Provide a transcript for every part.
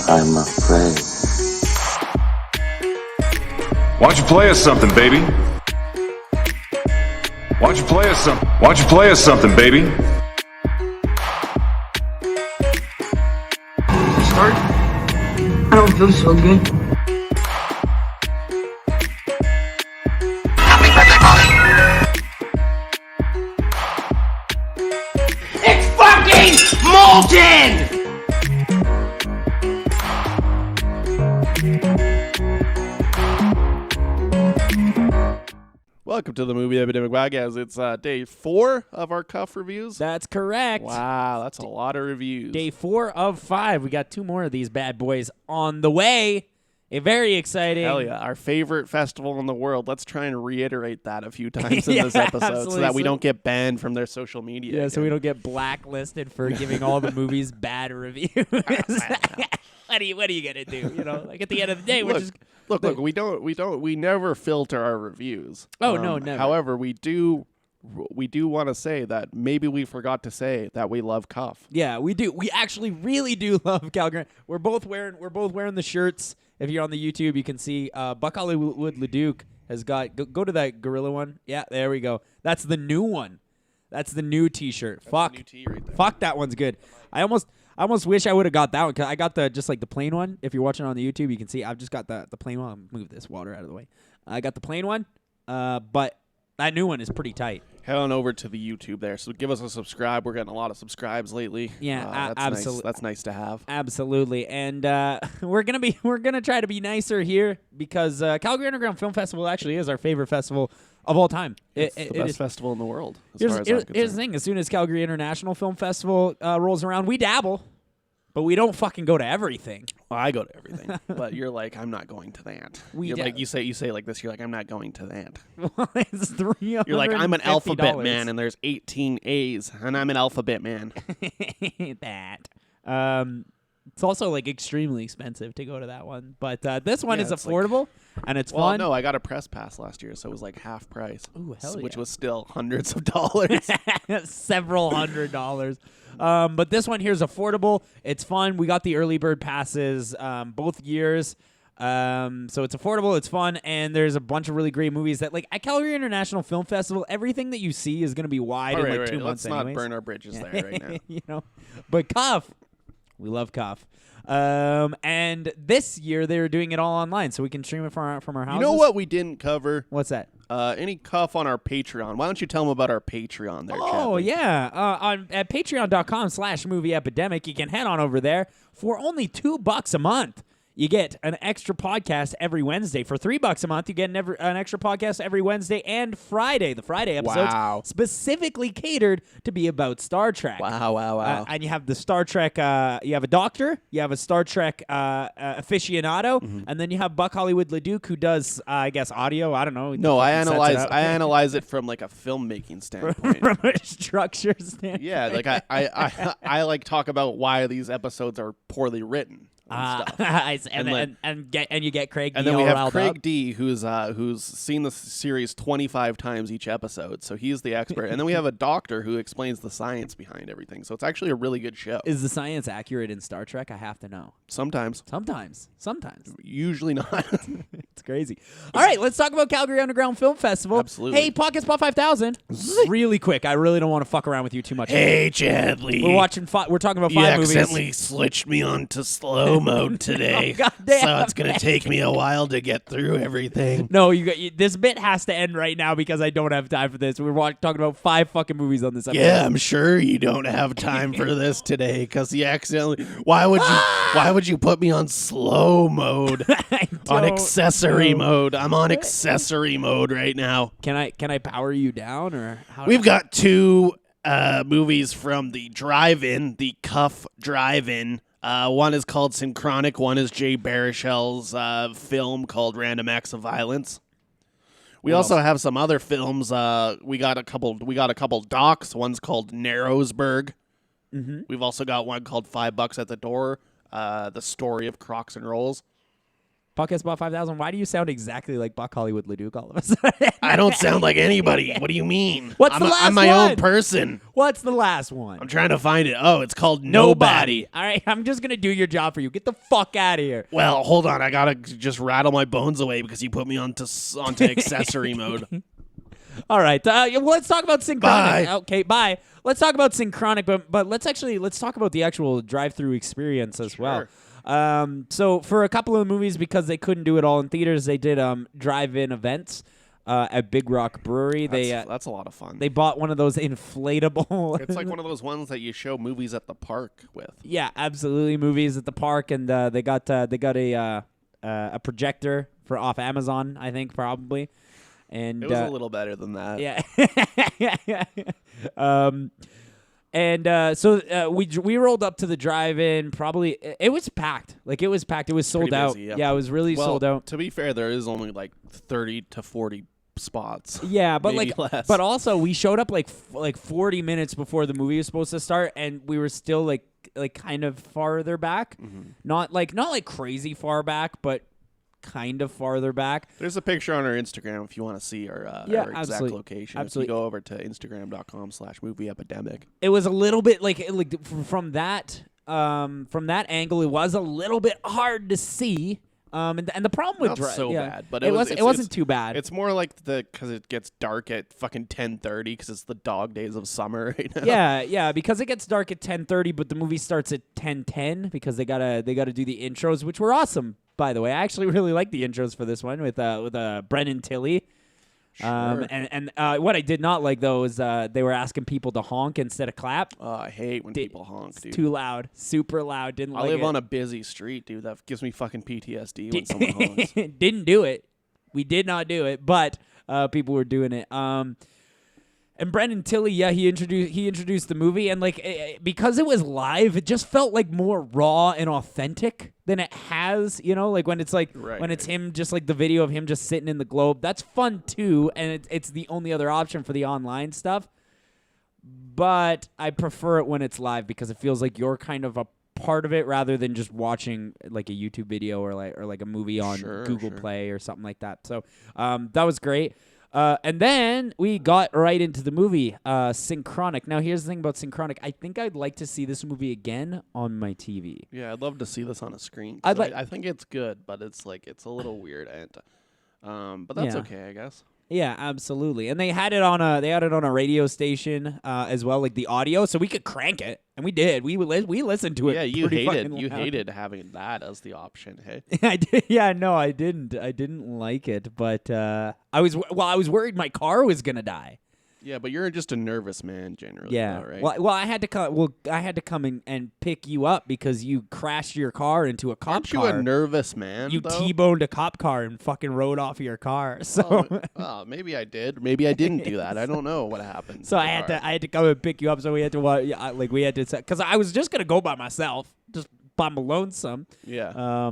I'm afraid. Why don't you play us something, baby? Why don't you play us something? Why don't you play us something, baby? Start? I don't feel so good. It's fucking molten! Welcome to the Movie Epidemic podcast. It's day 4 of our Cuff reviews. That's correct. Wow, that's a lot of reviews. Day 4 of 5. We got 2 more of these bad boys on the way. Very exciting. Hell yeah, our favorite festival in the world. Let's try and reiterate that a few times in Yeah, this episode absolutely. so that we don't get banned from their social media. Yeah, so we don't get blacklisted for giving all the movies bad reviews. What are you gonna do? You know, like at the end of the day, we're just Look, we never filter our reviews. Oh, no, never. However, we do want to say that maybe we forgot to say that we love Cuff. Yeah, we do. We actually really do love Calgary. We're both wearing the shirts. If you're on the YouTube, you can see Buck Hollywood LeDuc has got go to that gorilla one. Yeah, there we go. That's the new one. That's the new T-shirt. Fuck. The new tee right there. Fuck, that one's good. I almost wish I would have got that one because I got just like the plain one. If you're watching on the YouTube, you can see I've just got the plain one. I'll move this water out of the way. I got the plain one, but that new one is pretty tight. Head on over to the YouTube there. So give us a subscribe. We're getting a lot of subscribes lately. Yeah, that's absolutely. Nice. That's nice to have. Absolutely, and we're gonna try to be nicer here because Calgary Underground Film Festival actually is our favorite festival of all time. It's the best festival in the world. Here's the thing: as soon as Calgary International Film Festival rolls around, we dabble, but we don't fucking go to everything. Well, I go to everything, but you're like, I'm not going to that. You're like, you say like this. You're like, I'm not going to that. Well, it's $350. You're like, I'm an alphabet man, and there's 18 A's, and I'm an alphabet man. That. It's also like extremely expensive to go to that one, but this one is affordable and it's fun. No, I got a press pass last year, so it was like half price. Ooh, hell which yeah. was still hundreds of dollars. Several $100s. But this one here is affordable. It's fun. We got the early bird passes both years. So it's affordable, it's fun, and there's a bunch of really great movies that, like, at Calgary International Film Festival, everything that you see is going to be wide in like 2 months. Let's not burn our bridges there right now. You know, but Cuff, we love Cuff. And this year they're doing it all online, so we can stream it from our houses. You know what we didn't cover? What's that? Any Cuff on our Patreon. Why don't you tell them about our Patreon there, Oh, Chappie? yeah. At patreon.com/movieepidemic, you can head on over there for only $2 a month. You get an extra podcast every Wednesday. For $3 a month, you get an extra podcast every Wednesday and Friday. The Friday episodes specifically catered to be about Star Trek. Wow. And you have the Star Trek, you have a doctor, you have a Star Trek aficionado, and then you have Buck Hollywood LeDuc, who does, I guess, audio. I don't know. No, I analyze it from like a filmmaking standpoint. From a structure standpoint. Yeah, like I like talk about why these episodes are poorly written. Stuff. And you get Craig D. And then we have riled Craig up. D, who's seen the series 25 times each episode, so he's the expert. And then we have a doctor who explains the science behind everything. So it's actually a really good show. Is the science accurate in Star Trek? I have to know. Sometimes. Usually Usually not. It's crazy. All right, let's talk about Calgary Underground Film Festival. Absolutely. Hey, Pocket Spot 5000. Really quick. I really don't want to fuck around with you too much. Hey, Chadley. We're talking about 5 movies. You accidentally switched me onto slow mode today. Oh, goddamn. So it's going to take me a while to get through everything. No, this bit has to end right now because I don't have time for this. We're talking about 5 fucking movies on this episode. Yeah, I'm sure you don't have time for this today because you accidentally. Why would you put me on slow mode? On accessory mode. I'm on accessory mode right now. Can I power you down or how? We've got 2 movies from the drive-in, the Cuff drive-in. One is called Synchronic. One is Jay Baruchel's film called Random Acts of Violence. We also have some other films. We got a couple docs. One's called Narrowsburg. Mm-hmm. We've also got one called $5 at the Door. The story of Crooks and Rolls. Podcast Bot 5000. Why do you sound exactly like Buck Hollywood Leduc all of a sudden? I don't sound like anybody. What do you mean? What's I'm the last I'm my one? own person. What's the last one? I'm trying to find it. Oh, it's called Nobody. All right, I'm just gonna do your job for you. Get the fuck out of here. Well, hold on. I gotta just rattle my bones away because you put me onto accessory mode. All right, let's talk about Synchronic. Bye. Okay, bye. Let's talk about Synchronic, but let's talk about the actual drive-through experience as well. So for a couple of the movies, because they couldn't do it all in theaters, they did drive-in events at Big Rock Brewery. That's a lot of fun. They bought one of those inflatable. It's like one of those ones that you show movies at the park with. Yeah, absolutely. Movies at the park, and they got a projector for off Amazon, I think, probably. And It was a little better than that. yeah. So we rolled up to the drive-in. Probably it was packed. Like it was packed. It was sold Pretty out. busy, yeah. Yeah, it was really Well, sold out. to be fair, there is only like 30 to 40 spots. Yeah, but Maybe like, less. but also we showed up like 40 minutes before the movie was supposed to start, and we were still like kind of farther back. Not like crazy far back, but kind of farther back. There's a picture on our Instagram if you want to see our exact absolutely. location. Absolutely. If you go over to instagram.com/movie epidemic. It was a little bit like from that angle, it was a little bit hard to see. And the problem with Not so bad, but it it's wasn't too bad. It's more like because it gets dark at fucking 10:30 because it's the dog days of summer right now. Yeah, because it gets dark at 10:30, but the movie starts at 10:10 because they gotta do the intros, which were awesome. By the way, I actually really like the intros for this one with Brennan Tilley. Sure. And what I did not like though is they were asking people to honk instead of clap. I hate when people honk, dude. Too loud, super loud. Didn't I like live it. on a busy street, dude. That gives me fucking PTSD when someone honks. Didn't do it. We did not do it, but people were doing it. And Brendan Tilley, yeah, he introduced the movie, and like because it was live, it just felt like more raw and authentic than it has, like when it's like when it's him, just like the video of him just sitting in the globe. That's fun too, and it's the only other option for the online stuff. But I prefer it when it's live because it feels like you're kind of a part of it rather than just watching like a YouTube video or like a movie on Google Play or something like that. So that was great. And then we got right into the movie, Synchronic. Now, here's the thing about Synchronic. I think I'd like to see this movie again on my TV. Yeah, I'd love to see this on a screen. I think it's good, but it's a little weird, but that's okay, I guess. Yeah, absolutely. And they had it on a radio station as well, like the audio, so we could crank it, and we did. We listened to it. Yeah, you pretty hated having that as the option. Hey, I did. Yeah, no, I didn't. I didn't like it, but I was worried my car was gonna die. Yeah, but you're just a nervous man generally. Yeah. Though, right? Well, I had to come. Well, I had to come and pick you up because you crashed your car into a cop Aren't car. you a nervous man? You though? T-boned a cop car and fucking rode off your car. So, maybe I did. Maybe I didn't do that. I don't know what happened. so I had to come and pick you up. So we had to because I was just gonna go by myself, just by my lonesome. Yeah.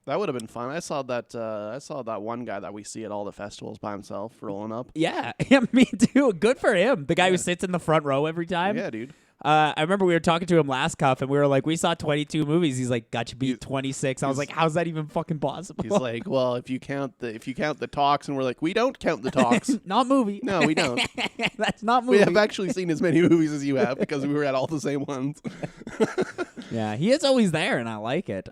That would have been fun. I saw that one guy that we see at all the festivals by himself rolling up. Yeah, me too. Good for him. The guy who sits in the front row every time. Yeah, dude. I remember we were talking to him last cuff, and we were like, we saw 22 movies. He's like, got you beat 26. I was like, how's that even fucking possible? He's like, well, if you count the talks, and we're like, we don't count the talks. Not movie. No, we don't. That's not movie. We have actually seen as many movies as you have because we were at all the same ones. Yeah, he is always there, and I like it.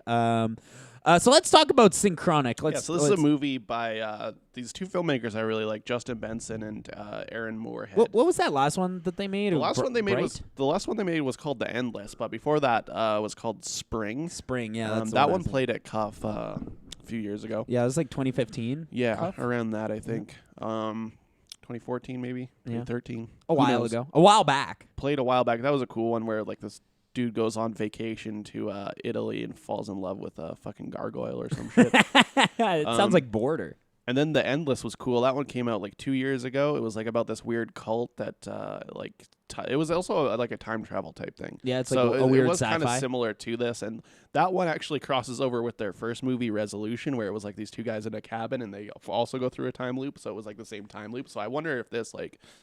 So let's talk about Synchronic. So this is a movie by these two filmmakers I really like, Justin Benson and Aaron Moorhead. What was that last one that they made? The last one they made was called The Endless, but before that was called Spring. Spring, yeah. That's that one played at Cuff a few years ago. Yeah, it was like 2015. Yeah, Cuff? around that I think. 2014 maybe, 2013. A while ago. A while back. Played a while back. That was a cool one where like this dude goes on vacation to Italy and falls in love with a fucking gargoyle or some shit. It sounds like Border. And then The Endless was cool. That one came out like 2 years ago. It was like about this weird cult that it was also like a time travel type thing. Yeah, it's like a weird it was sci-fi. kind of similar to this, and that one actually crosses over with their first movie, Resolution, where it was like these two guys in a cabin and they also go through a time loop. So it was like the same time loop. So I wonder if this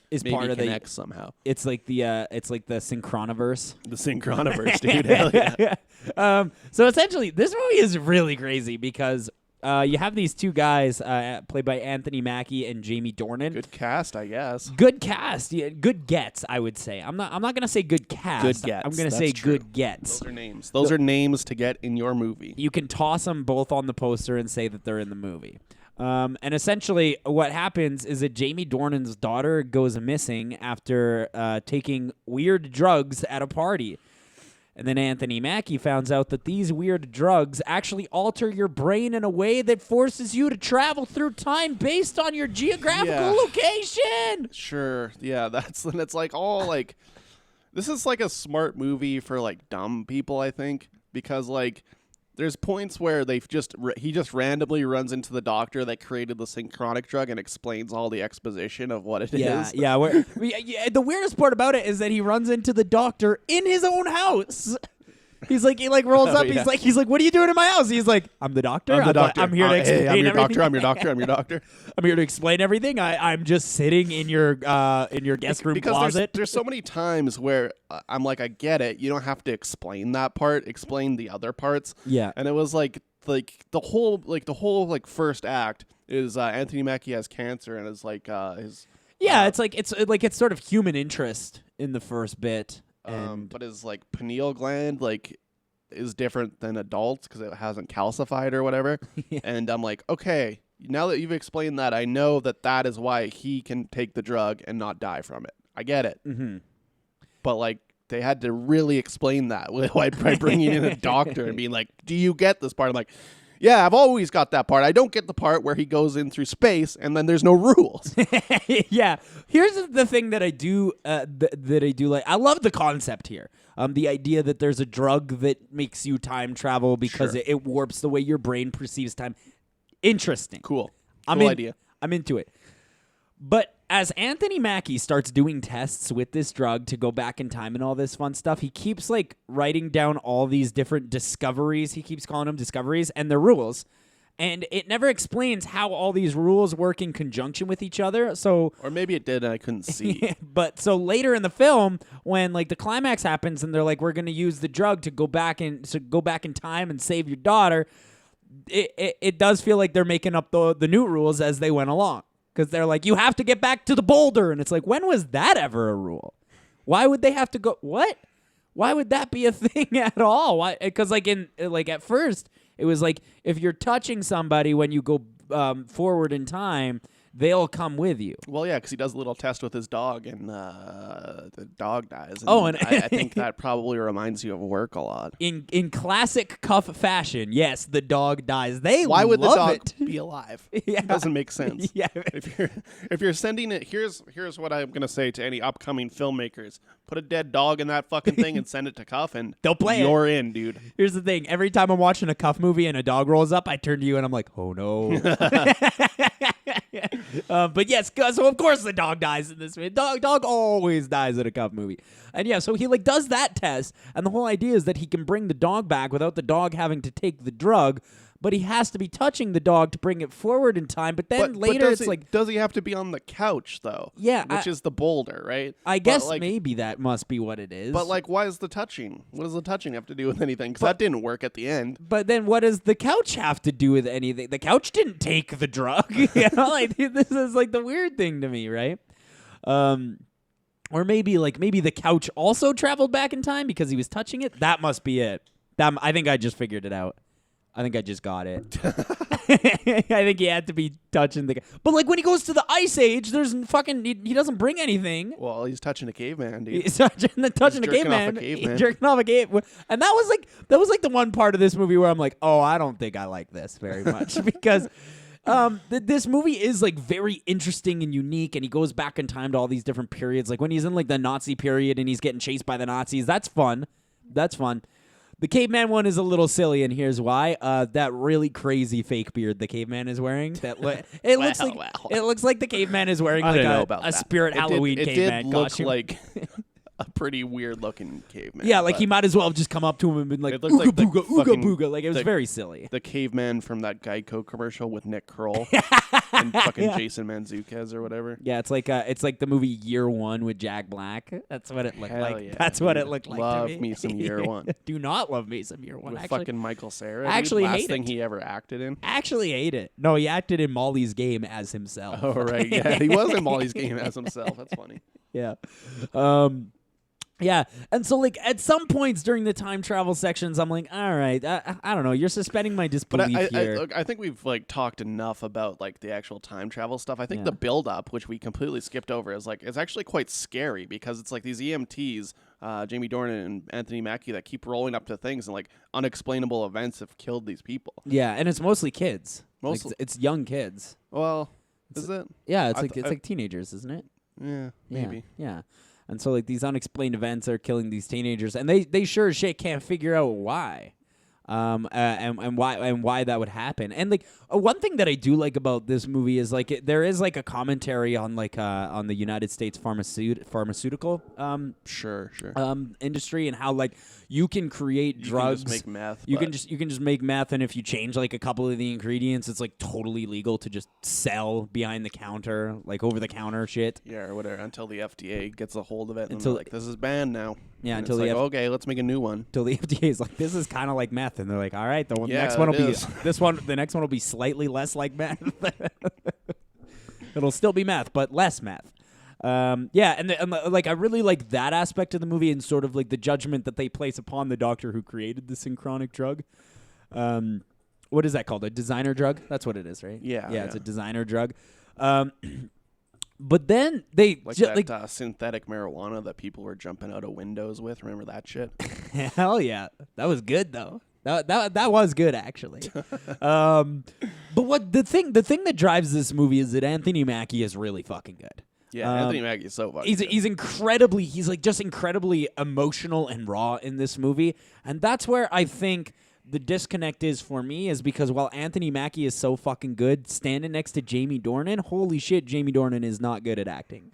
is maybe part of connects somehow. It's like the Synchroniverse. The Synchroniverse, dude. Hell yeah. So essentially, this movie is really crazy because you have these two guys played by Anthony Mackie and Jamie Dornan. Good cast, I guess. Good cast, yeah, good gets, I would say. I'm not gonna say good cast. Good gets. I'm gonna that's say true. good gets. Those are names. Those are names to get in your movie. You can toss them both on the poster and say that they're in the movie. And essentially, what happens is that Jamie Dornan's daughter goes missing after taking weird drugs at a party. And then Anthony Mackie finds out that these weird drugs actually alter your brain in a way that forces you to travel through time based on your geographical location. Sure. Yeah, that's like all like this is like a smart movie for like dumb people, I think, because like there's points where he just randomly runs into the doctor that created the Synchronic drug and explains all the exposition of what it is. Yeah. The weirdest part about it is that he runs into the doctor in his own house. He rolls up. Yeah. He's like, what are you doing in my house? He's like, I'm the doctor. I'm the doctor. I'm here to explain hey, I'm your everything. doctor. I'm your doctor. I'm your doctor. I'm here to explain everything. I'm just sitting in your guest room because closet. There's so many times where I'm like, I get it. You don't have to explain that part. Explain the other parts. Yeah. And it was like the whole first act is Anthony Mackie has cancer and is like his. Yeah, it's sort of human interest in the first bit. But his like pineal gland is different than adults because it hasn't calcified or whatever. Yeah. And I'm like, okay, now that you've explained that, I know that is why he can take the drug and not die from it. I get it. Mm-hmm. But like they had to really explain that by bringing in a doctor and being like, do you get this part? I'm like, yeah, I've always got that part. I don't get the part where he goes in through space and then there's no rules. Yeah. Here's the thing that I do that I do like. I love the concept here. The idea that there's a drug that makes you time travel because Sure. it warps the way your brain perceives time. Interesting. Cool Cool idea. I'm into it. But as Anthony Mackie starts doing tests with this drug to go back in time and all this fun stuff, he keeps writing down all these different discoveries. He keeps calling them discoveries and the rules. And it never explains how all these rules work in conjunction with each other. So, Or maybe it did and I couldn't see. but so later in the film, when the climax happens and they're like, we're going to use the drug to go back in time and save your daughter, it does feel like they're making up the new rules as they went along. Because they're like, you have to get back to the boulder. And it's like, when was that ever a rule? Why would they have to go? What? Why would that be a thing at all? Why? Because at first, it was like, if you're touching somebody when you go forward in time, they'll come with you. Well, yeah, because he does a little test with his dog, and the dog dies. And I think that probably reminds you of work a lot. In classic Cuff fashion, yes, the dog dies. Why would the love dog it. be alive? Yeah. It doesn't make sense. Yeah. If you're sending it, here's what I'm gonna say to any upcoming filmmakers: put a dead dog in that fucking thing and send it to Cuff, and They'll play it. You're in, dude. Here's the thing. Every time I'm watching a Cuff movie and a dog rolls up, I turn to you and I'm like, oh no. But yes, so of course the dog dies in this movie. Dog always dies in a Cuff movie. And yeah, so he does that test, and the whole idea is that he can bring the dog back without the dog having to take the drug, but he has to be touching the dog to bring it forward in time. But then later does he have to be on the couch though? Yeah, which is the boulder, right? I guess maybe that must be what it is. But why is the touching? What does the touching have to do with anything? Because that didn't work at the end. But then what does the couch have to do with anything? The couch didn't take the drug. This is the weird thing to me, right? Or maybe the couch also traveled back in time because he was touching it. That must be it. I think I just figured it out. I think I just got it. I think he had to be touching the. But when he goes to the Ice Age, there's he doesn't bring anything. Well, he's touching a caveman, dude. He's touching a caveman. He's jerking off a caveman. And that was the one part of this movie where I'm like, oh, I don't think I like this very much because. This movie is very interesting and unique, and he goes back in time to all these different periods. When he's in the Nazi period and he's getting chased by the Nazis, that's fun. The caveman one is a little silly, and here's why. That really crazy fake beard the caveman is wearing. It looks like the caveman is wearing a Spirit Halloween caveman costume. It did look like a pretty weird looking caveman. Yeah, he might as well have just come up to him and been like, it looked ooga booga, ooga booga. It was very silly. The caveman from that Geico commercial with Nick Kroll. and fucking Jason Mantzoukas or whatever. Yeah, it's like the movie Year One with Jack Black. That's what it looked Hell like. yeah, That's what dude. it looked like. Love to me some Year One. Do not love me some Year One. With Actually, fucking Michael Cera. actually dude. Last hate thing it. he ever acted in. actually hate it. No, he acted in Molly's Game as himself. Oh right, yeah, he was in Molly's Game as himself. That's funny. Yeah. Yeah, and so like at some points during the time travel sections, I'm like, all right, I don't know, you're suspending my But disbelief here. look, I think we've like talked enough about like the actual time travel stuff. I think the build up, which we completely skipped over, is actually quite scary because it's like these EMTs, Jamie Dornan and Anthony Mackie, that keep rolling up to things and like unexplainable events have killed these people. Yeah, and it's mostly kids. Mostly, Like, it's young kids. well, is it? Yeah, it's I like like teenagers, isn't it? Yeah, maybe. Yeah. And so like these unexplained events are killing these teenagers, and they sure as shit can't figure out why, and why that would happen. And like one thing that I do like about this movie is like there is like a commentary on like on the United States pharmaceutical Sure. industry and how like you can create drugs, can just make meth. you can just make meth, and if you change like a couple of the ingredients, it's like totally legal to just sell behind the counter, like over the counter shit. Yeah, or whatever, until the FDA gets a hold of it. And Until- they're like, this is banned now. Yeah, And until it's the like, okay, let's make a new one. Till the FDA is like, this is kind of like meth, and they're like, all right, the Yeah, next one will it be is. the next one will be slightly less like meth. It'll still be meth, but less meth. Yeah, and like I really like that aspect of the movie and sort of like the judgment that they place upon the doctor who created the synchronic drug. What is that called? A designer drug? That's what it is, right? Yeah, it's yeah. a designer drug. But then they Like ju- that synthetic marijuana that people were jumping out of windows with. Remember that shit? hell yeah, that was good though. That was good actually. But what the thing that drives this movie is that Anthony Mackie is really fucking good. Yeah, Anthony Mackie is so fucking good. He's incredibly emotional and raw in this movie, and that's where I think the disconnect is for me, is because while Anthony Mackie is so fucking good, standing next to Jamie Dornan, holy shit, Jamie Dornan is not good at acting.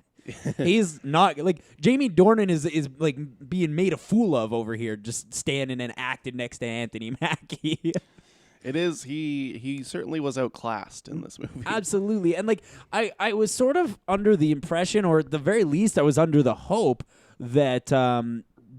He's not like Jamie Dornan is like being made a fool of over here, just standing and acting next to Anthony Mackie. It is. He certainly was outclassed in this movie. Absolutely. And like I was sort of under the impression, or at the very least I was under the hope that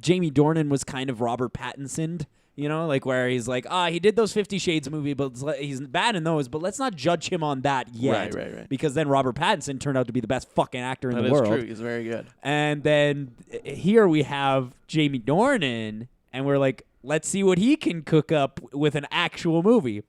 Jamie Dornan was kind of Robert Pattinson'd. You know, like where he's like, he did those 50 Shades movie, but he's bad in those, but let's not judge him on that yet. Right. Because then Robert Pattinson turned out to be the best fucking actor in That the is world. true. He's very good. And then here we have Jamie Dornan, and we're like, let's see what he can cook up with an actual movie.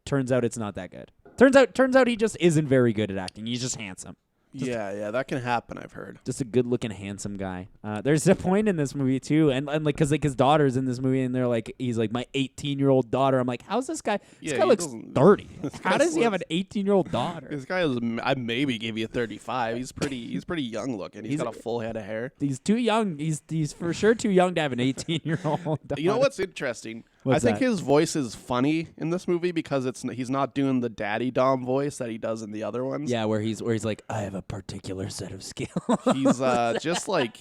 Turns out it's not that good. Turns out he just isn't very good at acting. He's just handsome. Yeah, that can happen. I've heard. Just a good-looking, handsome guy. There's a point in this movie too, and like, cause like his daughter's in this movie, and they're like, he's like my 18-year-old daughter. I'm like, how's this guy? This guy he looks doesn't- 30. this How guy does he have an looks- 18-year-old daughter? This guy is. I maybe give you 35. He's pretty young looking. He's got a full head of hair. He's too young. He's for sure too young to have an 18-year-old daughter. You know what's interesting? What's I think that? his voice is funny in this movie because he's not doing the daddy dom voice that he does in the other ones. Yeah, where he's like, I have a particular set of skills. He's just like,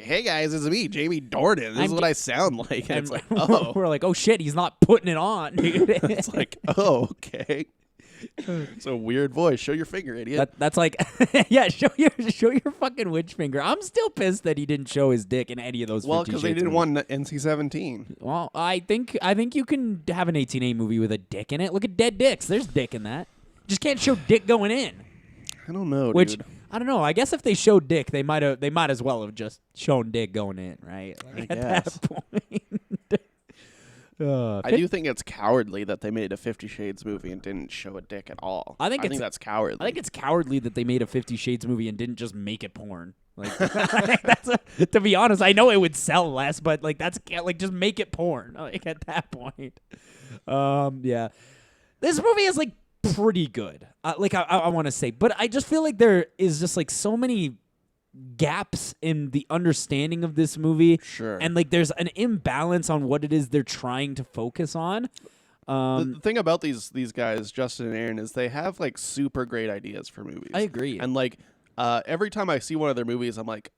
hey guys, it's me, Jamie Dornan. This is what I sound like. And it's like, oh, we're like, oh shit, he's not putting it on, dude. it's like, oh, okay. It's a weird voice. Show your finger, idiot. That's like, yeah, show your fucking witch finger. I'm still pissed that he didn't show his dick in any of those. Well, 50 because they Shades didn't movies. want NC-17. Well, I think you can have an 18A movie with a dick in it. Look at Dead Dicks. There's dick in that. Just can't show dick going in. I don't know, Which dude. I don't know. I guess if they showed dick, they might as well have just shown dick going in, right? Like, I at guess. that point. I do think it's cowardly that they made a 50 Shades movie and didn't show a dick at all. I think that's cowardly. I think it's cowardly that they made a 50 Shades movie and didn't just make it porn. Like, to be honest, I know it would sell less, but like just make it porn. Like at that point, yeah, this movie is like pretty good. I want to say, but I just feel like there is just like so many gaps in the understanding of this movie. Sure. And like there's an imbalance on what it is they're trying to focus on. The thing about these guys, Justin and Aaron, is they have like super great ideas for movies. I agree. And like every time I see one of their movies, I'm like,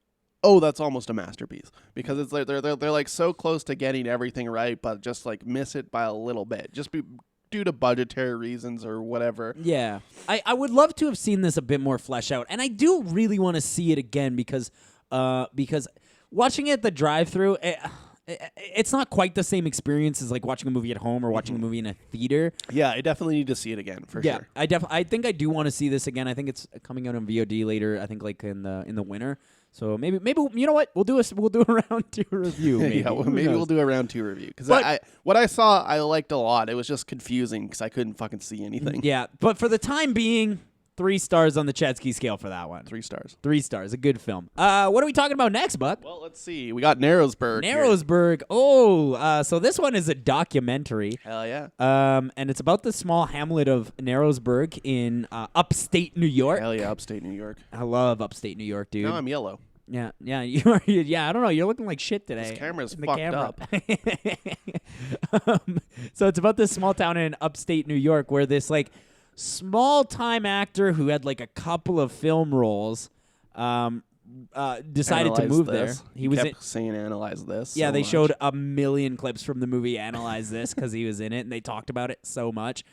oh, that's almost a masterpiece, because it's like they're like so close to getting everything right, but just like miss it by a little bit. Do due to budgetary reasons or whatever. Yeah. I would love to have seen this a bit more fleshed out. And I do really want to see it again because watching it at the drive-thru, it's not quite the same experience as like watching a movie at home or watching a movie in a theater. Yeah, I definitely need to see it again for sure. I think I do want to see this again. I think it's coming out on VOD later. I think like in the winter. So maybe you know what, we'll do a round 2 review. Maybe. Yeah, maybe we'll do a round 2 review because what I saw I liked a lot. It was just confusing because I couldn't fucking see anything. Yeah, but for the time being, 3 stars on the Chetsky scale for that one. 3 stars. 3 stars, a good film. What are we talking about next, Buck? Well, let's see. We got Narrowsburg. Narrowsburg. Oh, so this one is a documentary. Hell yeah. And it's about the small hamlet of Narrowsburg in upstate New York. Hell yeah, upstate New York. I love upstate New York, dude. Now I'm yellow. Yeah, you are. Yeah, I don't know. You're looking like shit today. This camera's The fucked camera. up. So it's about this small town in upstate New York where this like small time actor who had like a couple of film roles decided to move there. He kept saying analyze this. Yeah, so they much. showed a million clips from the movie Analyze This because he was in it and they talked about it so much.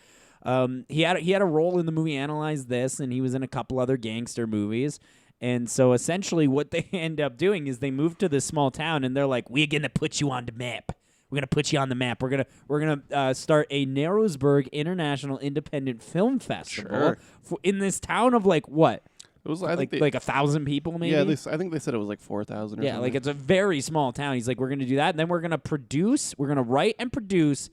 He had a role in the movie Analyze This, and he was in a couple other gangster movies. And so essentially what they end up doing is they move to this small town and they're like, we're going to put you on the map. We're going to put you on the map. We're gonna start a Narrowsburg International Independent Film Festival in this town of like what? It was like 1,000 people maybe? Yeah, I think they said it was like 4,000 or something. Yeah, like it's a very small town. He's like, we're going to do that. And then we're going to write and produce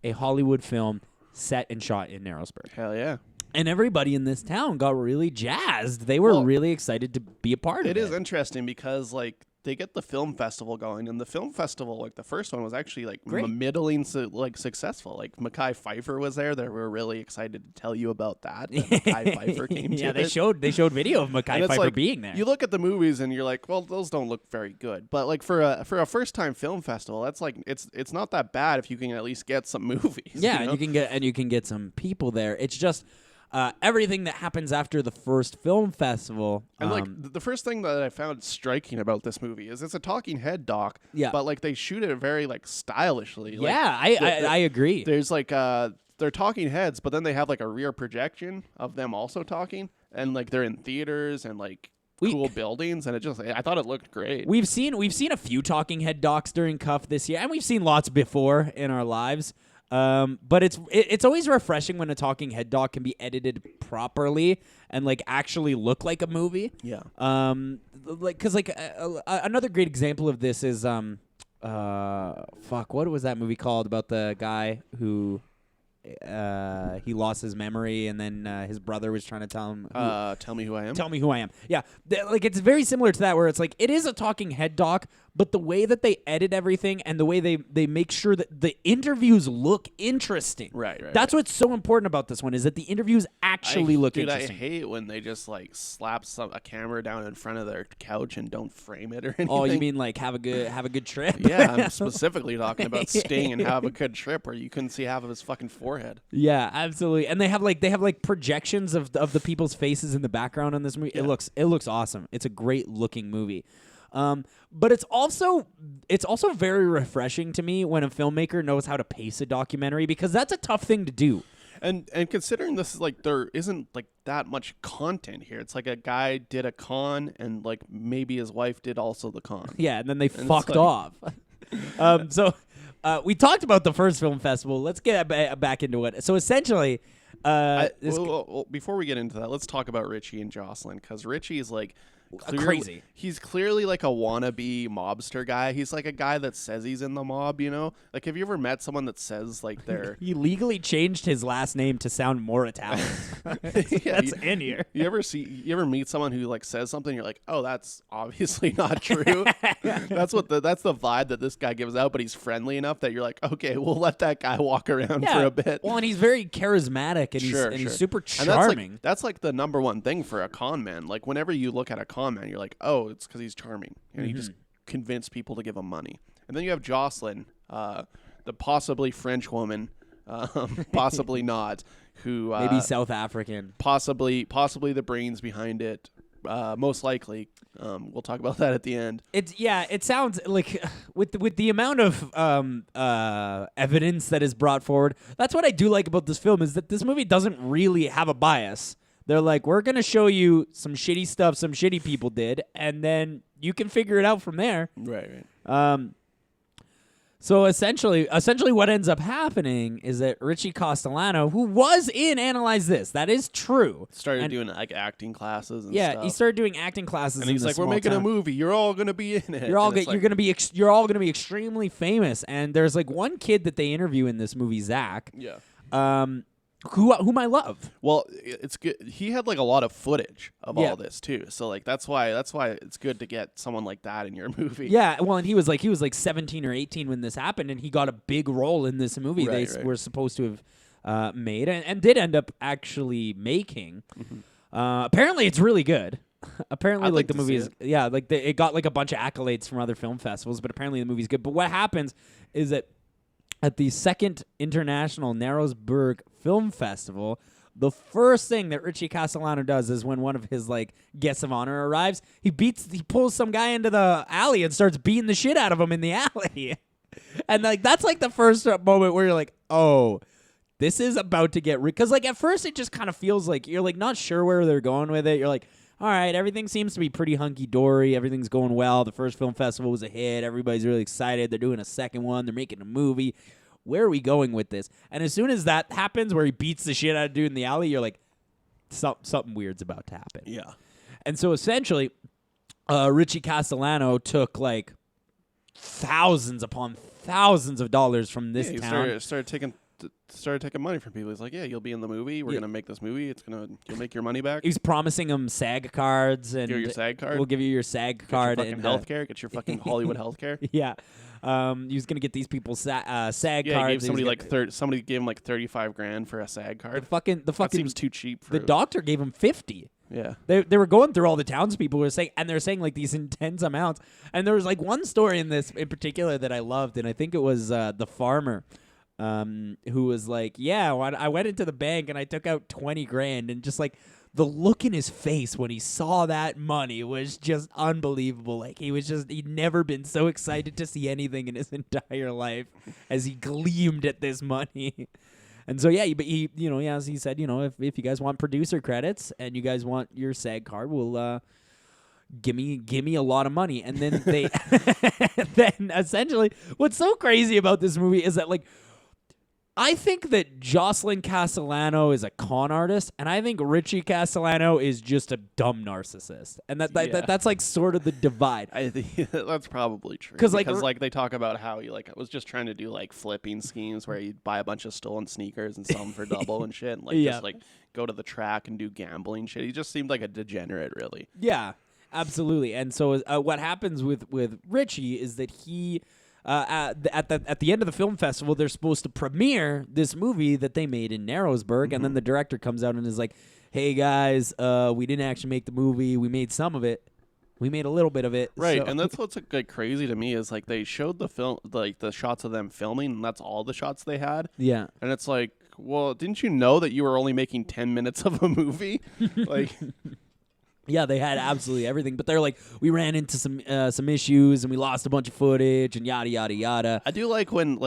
a Hollywood film set and shot in Narrowsburg. Hell yeah. And everybody in this town got really jazzed. They were really excited to be a part of it. It is interesting because like they get the film festival going, and the film festival, like the first one, was actually like middling, successful. Like Mekhi Phifer was there. They were really excited to tell you about that. Mekhi Phifer came to yeah, it. they showed video of Mekhi Phifer like, being there. You look at the movies and you're like, well, those don't look very good. But like for a first time film festival, that's like it's not that bad if you can at least get some movies. Yeah, you know? and you can get some people there. It's just everything that happens after the first film festival. And like the first thing that I found striking about this movie is it's a talking head doc. Yeah. But like they shoot it very like stylishly. Yeah, like, I agree. There's like they're talking heads, but then they have like a rear projection of them also talking, and like they're in theaters and like cool buildings, and I thought it looked great. We've seen a few talking head docs during Cuff this year, and we've seen lots before in our lives. But it's always refreshing when a talking head doc can be edited properly and like actually look like a movie. Yeah. Because another great example of this is what was that movie called about the guy who he lost his memory and then his brother was trying to tell him Tell Me Who I Am. Tell Me Who I Am. Yeah. Like it's very similar to that where it's like it is a talking head doc, but the way that they edit everything and the way they make sure that the interviews look interesting. Right. That's what's so important about this one is that the interviews actually look interesting. I hate when they just like slap a camera down in front of their couch and don't frame it or anything. Oh, you mean like have a good trip? Yeah, I'm specifically talking about Sting and have a good trip where you couldn't see half of his fucking forehead. Yeah, absolutely. And they have like projections of the people's faces in the background on this movie. Yeah. It looks awesome. It's a great looking movie. But it's also very refreshing to me when a filmmaker knows how to pace a documentary because that's a tough thing to do. And considering this is like there isn't like that much content here. It's like a guy did a con and like maybe his wife did also the con. Yeah, and then they fucked off. So we talked about the first film festival. Let's get back into it. So essentially, before we get into that, let's talk about Richie and Jocelyn because Richie is like crazy. He's clearly like a wannabe mobster guy. He's like a guy that says he's in the mob, you know? Like, have you ever met someone that says like they're... He legally changed his last name to sound more Italian. That's in here. You ever meet someone who like says something, you're like, oh, that's obviously not true. That's the vibe that this guy gives out, but he's friendly enough that you're like, okay, we'll let that guy walk around for a bit. Well, and he's very charismatic and he's super charming. And that's like the number one thing for a con man. Like whenever you look at a con man, you're like, oh, it's because he's charming. And he just convinced people to give him money. And then you have Jocelyn, the possibly French woman, possibly not, who maybe South African, possibly the brains behind it, most likely. We'll talk about that at the end. It sounds like with the amount of evidence that is brought forward. That's what I do like about this film is that this movie doesn't really have a bias. They're like, we're gonna show you some shitty stuff some shitty people did, and then you can figure it out from there. Right. So essentially what ends up happening is that Richie Castellano, who was in Analyze This, that is true. Started doing like acting classes and Yeah, stuff. he started doing acting classes. And he's like, "We're making a movie. You're all gonna be in it. You're all And it's you're all gonna be extremely famous." And there's like one kid that they interview in this movie, Zach. Yeah. Whom I love. Well, it's good. He had like a lot of footage of Yeah. all this too. So like that's why it's good to get someone like that in your movie. Yeah, well, and he was like 17 or 18 when this happened, and he got a big role in this movie. Right, they right. were supposed to have made and did end up actually making. Apparently, it's really good. Apparently, I'd like like the to movie see is it got like a bunch of accolades from other film festivals, but apparently the movie's good. But what happens is that at the second International Narrowsburg Film Festival, the first thing that Richie Castellano does is when one of his like guests of honor arrives, he pulls some guy into the alley and starts beating the shit out of him in the alley. And like that's like the first moment where you're like, oh, this is about to get because like at first it just kind of feels like you're like not sure where they're going with it. You're like, all right, everything seems to be pretty hunky-dory. Everything's going well. The first film festival was a hit. Everybody's really excited. They're doing a second one. They're making a movie. Where are we going with this? And as soon as that happens, where he beats the shit out of dude in the alley, you're like, something weird's about to happen. Yeah. And so essentially, Richie Castellano took like thousands upon thousands of dollars from this He town. started taking money from people. He's like, "Yeah, you'll be in the movie. We're gonna make this movie. You'll make your money back. He was promising him SAG cards and Give you your SAG card? We'll give you your SAG Get card your fucking and healthcare. Get your fucking Hollywood healthcare." Yeah. He was gonna get these people SAG Yeah, cards. he gave and he was somebody gonna- like somebody gave him like $35,000 for a SAG card. the That fucking seems too cheap. For the doctor gave him 50. Yeah. They were going through all the townspeople who were saying, and they're saying like these intense amounts. And there was like one story in this in particular that I loved, and I think it was the farmer, who was like, "Yeah, I went into the bank and I took out 20 grand," and just like the look in his face when he saw that money was just unbelievable. Like he'd never been so excited to see anything in his entire life as he gleamed at this money. And so, yeah, but he, as he said, if you guys want producer credits and you guys want your SAG card, we'll give me a lot of money. And then they, then essentially, what's so crazy about this movie is that like, I think that Jocelyn Castellano is a con artist, and I think Richie Castellano is just a dumb narcissist, and that's like sort of the divide. I think that's probably true. 'Cause, like, Because they talk about how he like was just trying to do like flipping schemes where you buy a bunch of stolen sneakers and sell them for double and shit, and like Yeah. just like go to the track and do gambling shit. He just seemed like a degenerate, really. Yeah, absolutely. And so what happens with Richie is that he. At the end of the film festival, they're supposed to premiere this movie that they made in Narrowsburg, and then the director comes out and is like, "Hey guys, we didn't actually make the movie. We made some of it. We made a little bit of it." Right, So- and that's what's like crazy to me is like they showed the film, like the shots of them filming, and that's all the shots they had. yeah. And it's like, well, didn't you know that you were only making 10 minutes of a movie? Like, Yeah, they had absolutely everything, but they're like, we ran into some issues and we lost a bunch of footage and yada yada yada. I do like when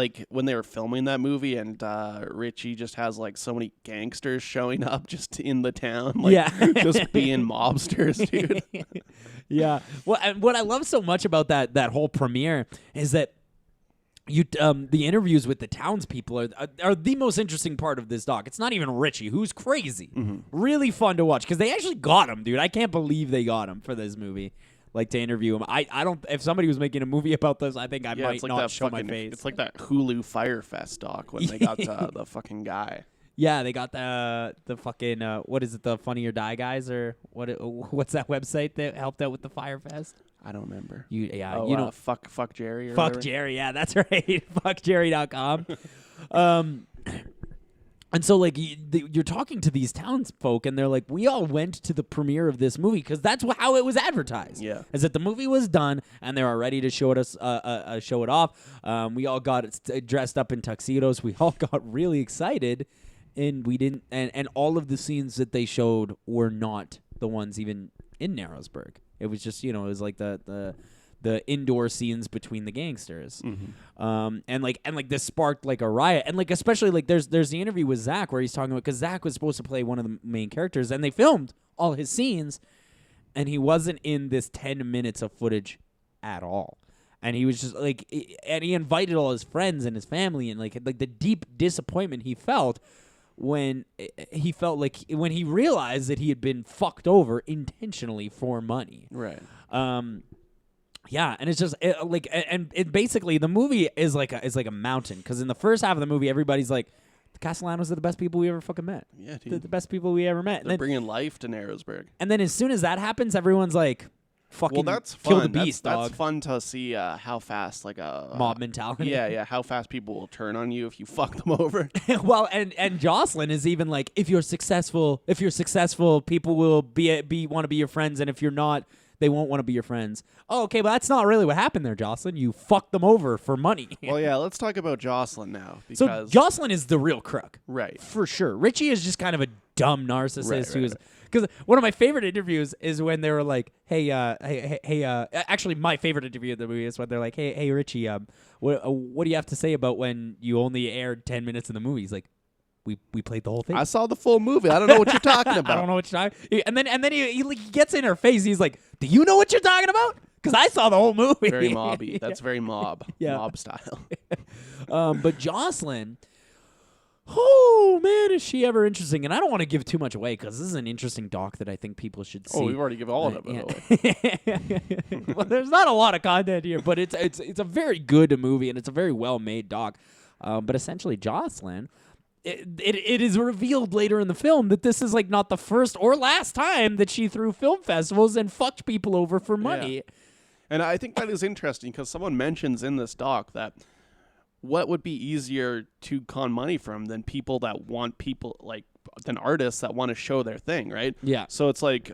they were filming that movie and Richie just has like so many gangsters showing up just in the town, like Yeah. just being mobsters, dude. Yeah. Well, and what I love so much about that whole premiere is that the interviews with the townspeople are the most interesting part of this doc. It's not even Richie, who's crazy. Really fun to watch because they actually got him, dude. I can't believe they got him for this movie, like to interview him. I don't. If somebody was making a movie about this, I think I Yeah, might it's like not that show fucking, my face. It's like that Hulu Firefest doc when they got the fucking guy. Yeah, they got the fucking what is it? The Funny or Die guys or what's that website that helped out with the Firefest? I don't remember. You fuck Jerry or Fuck whatever. Jerry, yeah, that's right. Fuckjerry.com. And so, like, you're talking to these townsfolk, and they're like, we all went to the premiere of this movie because that's how it was advertised. Yeah. Is that the movie was done, and they were ready to show it off. We all got dressed up in tuxedos. We all got really excited, and we didn't. And all of the scenes that they showed were not the ones even in Narrowsburg. It was just, it was like the indoor scenes between the gangsters. And this sparked like a riot. And like, especially like there's the interview with Zach where he's talking about, because Zach was supposed to play one of the main characters, and they filmed all his scenes, and he wasn't in this 10 minutes of footage at all. And he was just like, and he invited all his friends and his family, and like the deep disappointment he felt when he realized that he had been fucked over intentionally for money. Right. Yeah, and it's just it basically the movie is like a mountain, because in the first half of the movie everybody's like, the Castellanos are the best people we ever fucking met. Yeah, dude. The best people we ever met. They're bringing life to Narrowsburg. And then as soon as that happens, everyone's like, fucking that's kill fun. the beast, dog. That's fun to see how fast like a mob mentality. Yeah, how fast people will turn on you if you fuck them over. Well, and Jocelyn is even like, if you're successful, people will want to be your friends, and if you're not, they won't want to be your friends. Oh, okay, but that's not really what happened there, Jocelyn. You fucked them over for money. Well, yeah, let's talk about Jocelyn now. So Because Jocelyn is the real crook. Right. For sure. Richie is just kind of a dumb narcissist who is... Right. Because one of my favorite interviews is when they were like, hey, actually, my favorite interview of the movie is when they're like, hey, Richie, what do you have to say about when you only aired 10 minutes in the movie? He's like, we played the whole thing. I saw the full movie. I don't know what you're talking about. I don't know what you're talking. And then he gets in her face. He's like, do you know what you're talking about? Because I saw the whole movie. Very mobby. That's very mob. Yeah. Mob style. But Jocelyn, oh man, is she ever interesting? And I don't want to give too much away, because this is an interesting doc that I think people should see. Oh, we've already given all of it away. Well, there's not a lot of content here, but it's a very good movie, and it's a very well made doc. But essentially, Jocelyn. It is revealed later in the film that this is like not the first or last time that she threw film festivals and fucked people over for money. Yeah. And I think that is interesting, because someone mentions in this doc that what would be easier to con money from than people that want than artists that want to show their thing, right? Yeah. So it's like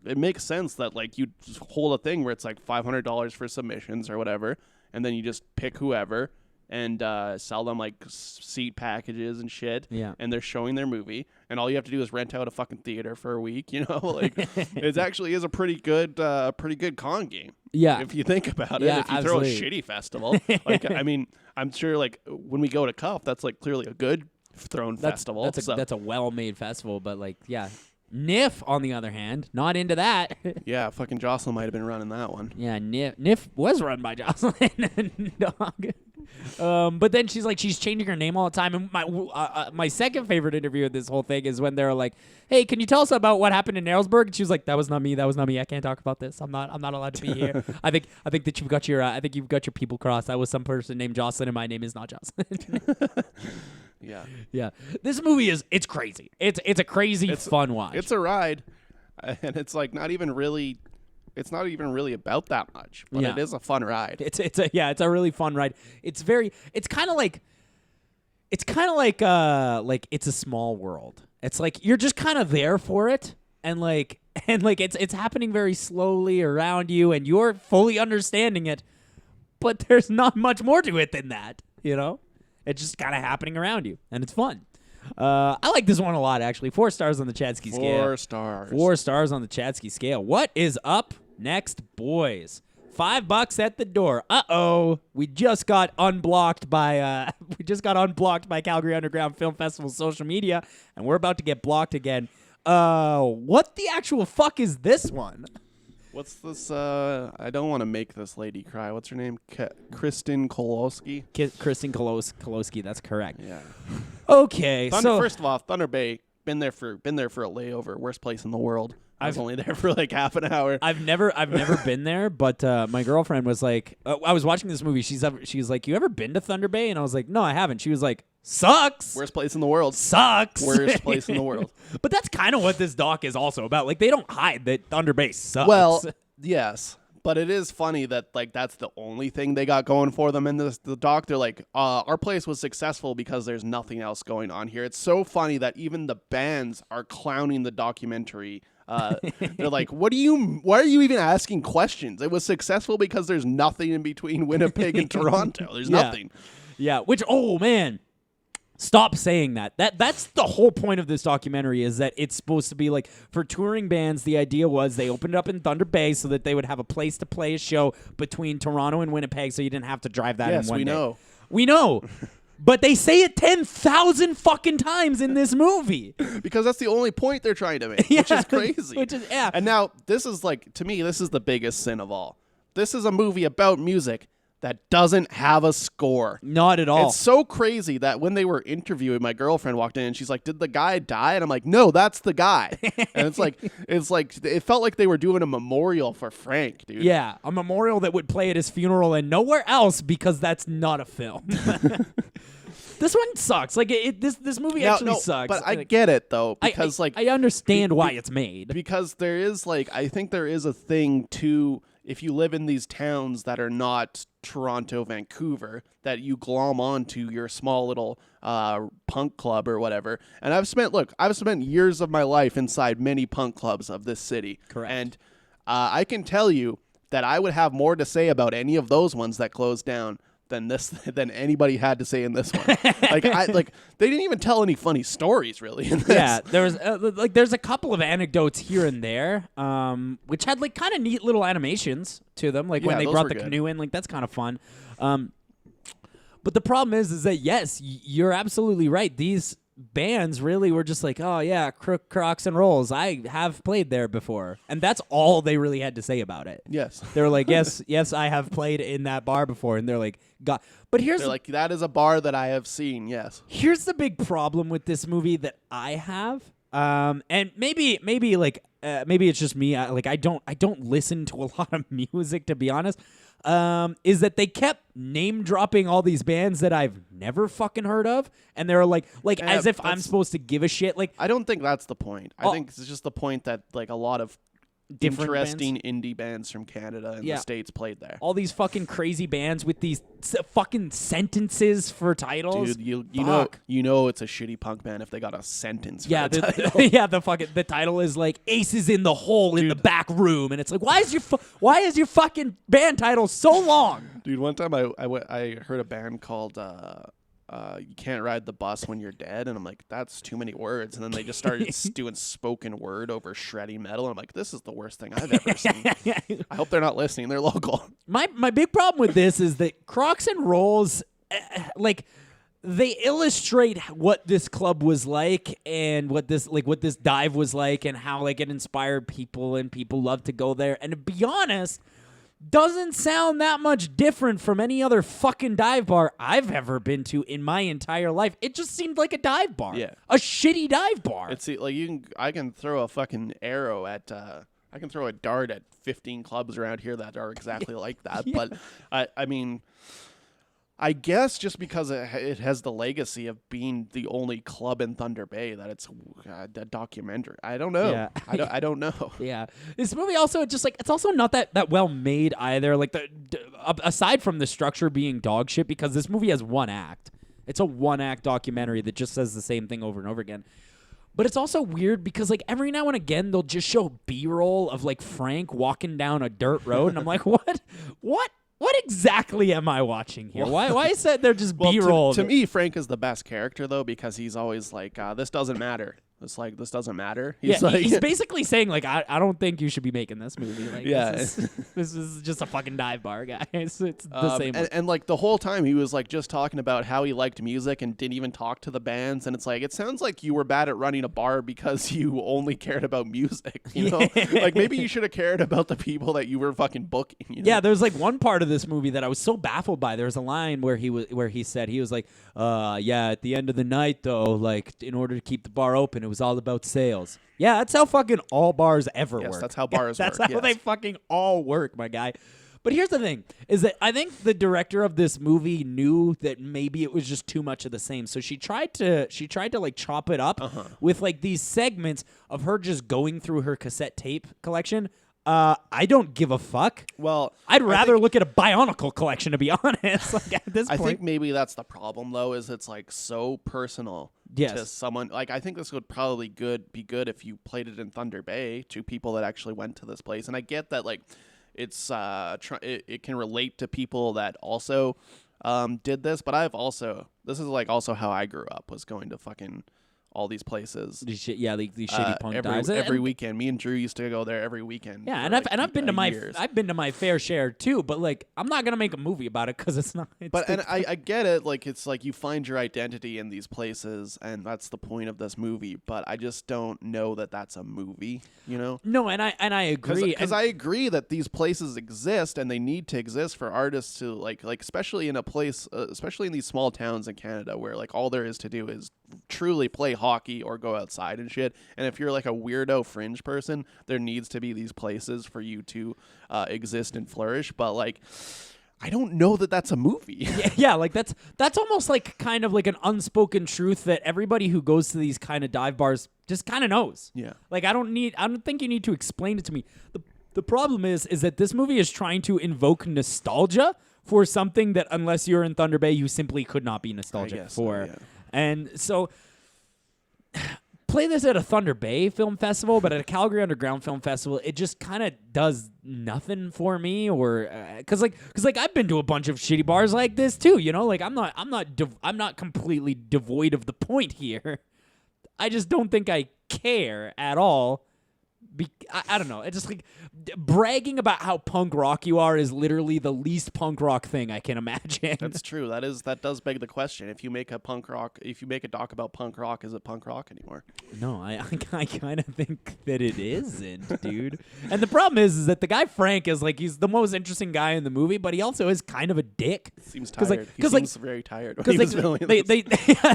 it makes sense that like you just hold a thing where it's like $500 for submissions or whatever, and then you just pick whoever and sell them like seat packages and shit. Yeah. And they're showing their movie, and all you have to do is rent out a fucking theater for a week. Like it actually is a pretty good con game. Yeah. If you think about it, Yeah, if you absolutely. throw a shitty festival, like I mean, I'm sure like when we go to Cuff, that's like clearly a good thrown festival. That's a well-made festival, but like, yeah. Niff, on the other hand, not into that. Yeah, fucking Jocelyn might have been running that one. Yeah, Niff was run by Jocelyn. Dog. But then she's changing her name all the time. And my second favorite interview of this whole thing is when they're like, "Hey, can you tell us about what happened in Narrowsburg?" And she was like, "That was not me. I can't talk about this. I'm not allowed to be here. I think that you've got your people crossed. That was some person named Jocelyn, and my name is not Jocelyn." Yeah. Yeah. This movie it's crazy. It's a crazy fun watch. It's a ride, and it's like not even really about that much, but it is a fun ride. It's a really fun ride. It's kind of like It's a Small World. It's like you're just kind of there for it, and it's happening very slowly around you, and you're fully understanding it, but there's not much more to it than that, It's just kind of happening around you, and it's fun. I like this one a lot, actually. 4 stars on the Chadsky scale. 4 stars. 4 stars on the Chadsky scale. What is up next, boys? $5 at the door. Uh-oh. We just got unblocked by Calgary Underground Film Festival's social media, and we're about to get blocked again. What the actual fuck is this one? What's this? I don't want to make this lady cry. What's her name? Kristen Kolosky? Kristen Kolosky, that's correct. Yeah. Okay, First of all, Thunder Bay, been there for a layover. Worst place in the world. I was only there for like half an hour. I've never been there, but my girlfriend was like, I was watching this movie. She's like, "You ever been to Thunder Bay?" And I was like, "No, I haven't." She was like, "Sucks." Worst place in the world. Sucks. Worst place in the world. But that's kind of what this doc is also about. Like, they don't hide that Thunder Bay sucks. Well, yes. But it is funny that like that's the only thing they got going for them in the doc. They're like, our place was successful because there's nothing else going on here. It's so funny that even the bands are clowning the documentary. They're like, why are you even asking questions? It was successful because there's nothing in between Winnipeg and Toronto. There's nothing. Yeah. Which, oh man. Stop saying that. That's the whole point of this documentary, is that it's supposed to be like for touring bands. The idea was they opened it up in Thunder Bay so that they would have a place to play a show between Toronto and Winnipeg, so you didn't have to drive that in one day. know. We know. But they say it 10,000 fucking times in this movie. Because that's the only point they're trying to make, Yeah, which is crazy. Yeah. And now, this is like, to me, this is the biggest sin of all. This is a movie about music that doesn't have a score. Not at all. It's so crazy that when they were interviewing, my girlfriend walked in and she's like, "Did the guy die?" And I'm like, "No, that's the guy." And it's like it felt like they were doing a memorial for Frank, dude. Yeah, a memorial that would play at his funeral and nowhere else, because that's not a film. This one sucks. Like this movie actually sucks. But I get it though, because I understand why it's made. Because there is I think there is a thing to, if you live in these towns that are not Toronto, Vancouver, that you glom onto your small little punk club or whatever. And I've spent years of my life inside many punk clubs of this city. Correct. And I can tell you that I would have more to say about any of those ones that closed down than anybody had to say in this one. They didn't even tell any funny stories really in this. Yeah, there was there's a couple of anecdotes here and there, which had like kind of neat little animations to them, like when they those brought were the good. canoe in, like that's kind of fun. But the problem is that yes, you're absolutely right. These bands really were just like, oh yeah, Crooks and Rolls. I have played there before, and that's all they really had to say about it. Yes. They were like, yes, I have played in that bar before, and they're like, God. But They're like, that is a bar that I have seen. Yes. Here's the big problem with this movie that I have, and maybe it's just me. I don't listen to a lot of music, to be honest. Is that they kept name dropping all these bands that I've never fucking heard of, and they're like as if I'm supposed to give a shit. Like, I don't think that's the point. I think it's just the point that like a lot of Different interesting indie bands from Canada and Yeah. the States played there. all these fucking crazy bands with these fucking sentences for titles. Dude, Fuck. you know it's a shitty punk band if they got a sentence. Yeah, for a title. yeah. The title is like "Aces in the Hole in the Back Room," and it's like, why is your fucking band title so long? Dude, one time I heard a band called "You Can't Ride the Bus When You're Dead," and I'm like, that's too many words. And then they just started doing spoken word over shreddy metal. And I'm like, this is the worst thing I've ever seen. I hope they're not listening. They're local. My big problem with this is that Crooks and Rolls, they illustrate what this club was like and what this dive was like and how like it inspired people and people love to go there. And to be honest, doesn't sound that much different from any other fucking dive bar I've ever been to in my entire life. It just seemed like a dive bar. Yeah. A shitty dive bar. It's like I can throw a fucking arrow at. I can throw a dart at 15 clubs around here that are exactly like that. Yeah. But I mean, I guess just because it has the legacy of being the only club in Thunder Bay that it's a documentary. I don't know. Yeah. I don't know. Yeah, this movie also just like it's also not that well made either. Like aside from the structure being dog shit, because this movie has one act. It's a one act documentary that just says the same thing over and over again. But it's also weird because like every now and again they'll just show B-roll of like Frank walking down a dirt road, and I'm like, what exactly am I watching here? Why is that they're just B-roll? To me, Frank is the best character though, because he's always like, this doesn't matter. It's like, this doesn't matter. He's basically saying like, I don't think you should be making this movie. Like, Yeah. this is just a fucking dive bar, guys. It's the same. And like the whole time he was like just talking about how he liked music and didn't even talk to the bands. And it's like, it sounds like you were bad at running a bar because you only cared about music. You know, like maybe you should have cared about the people that you were fucking booking. You know? Yeah, there's like one part of this movie that I was so baffled by. There was a line where he said he was like, yeah, at the end of the night though, like in order to keep the bar open, it was all about sales. Yeah, that's how fucking all bars ever work. That's how bars That's work. how they fucking all work, my guy. But here's the thing, is that I think the director of this movie knew that maybe it was just too much of the same. So she tried to like chop it up with like these segments of her just going through her cassette tape collection. I don't give a fuck. Well, I'd rather look at a Bionicle collection, to be honest. Like at this point, I think maybe that's the problem though, is it's like so personal to someone. Like I think this would probably be good if you played it in Thunder Bay to people that actually went to this place. And I get that like it's it can relate to people that also did this, but this is like also how I grew up, was going to fucking all these places. These shitty punk dives. Every weekend. Me and Drew used to go there every weekend. Yeah, for, I've been to my years. I've been to my fair share too, but like I'm not gonna make a movie about it because it's not. I get it. Like, it's like you find your identity in these places, and that's the point of this movie. But I just don't know that that's a movie. You know? No, and I agree Because I agree that these places exist and they need to exist for artists to like especially in a place, especially in these small towns in Canada where like all there is to do is truly play hockey or go outside and shit. And if you're like a weirdo fringe person, there needs to be these places for you to exist and flourish. But like, I don't know that that's a movie. yeah, like that's almost like kind of like an unspoken truth that everybody who goes to these kind of dive bars just kind of knows. Yeah. Like I don't think you need to explain it to me. The problem is that this movie is trying to invoke nostalgia for something that unless you're in Thunder Bay, you simply could not be nostalgic for. So, yeah. And so play this at a Thunder Bay Film Festival, but at a Calgary Underground Film Festival, it just kind of does nothing for me. Or because I've been to a bunch of shitty bars like this too. You know, like I'm not completely devoid of the point here. I just don't think I care at all. I don't know. It's just like bragging about how punk rock you are is literally the least punk rock thing I can imagine. That's true. That does beg the question. If you make a doc about punk rock, is it punk rock anymore? No, I kind of think that it isn't, dude. And the problem is that the guy Frank is like he's the most interesting guy in the movie, but he also is kind of a dick. Seems tired. He seems very tired. When he was filming they this.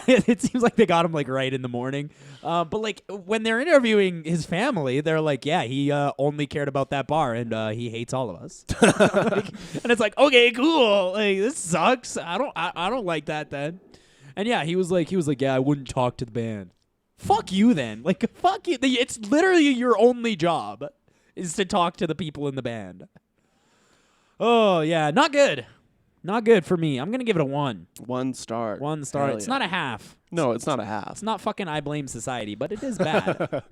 it seems like they got him like right in the morning. But like when they're interviewing his family, they're like, yeah, he only cared about that bar and he hates all of us. And it's like, okay, cool. Like this sucks. I don't like that then. And yeah, he was like, yeah, I wouldn't talk to the band. Fuck you then. Like fuck you. It's literally your only job is to talk to the people in the band. Oh yeah, not good. Not good for me. I'm gonna give it a 1. 1 star. 1 star. Hell It's yeah. not a half. No, it's not a half. It's not fucking I Blame Society, but it is bad.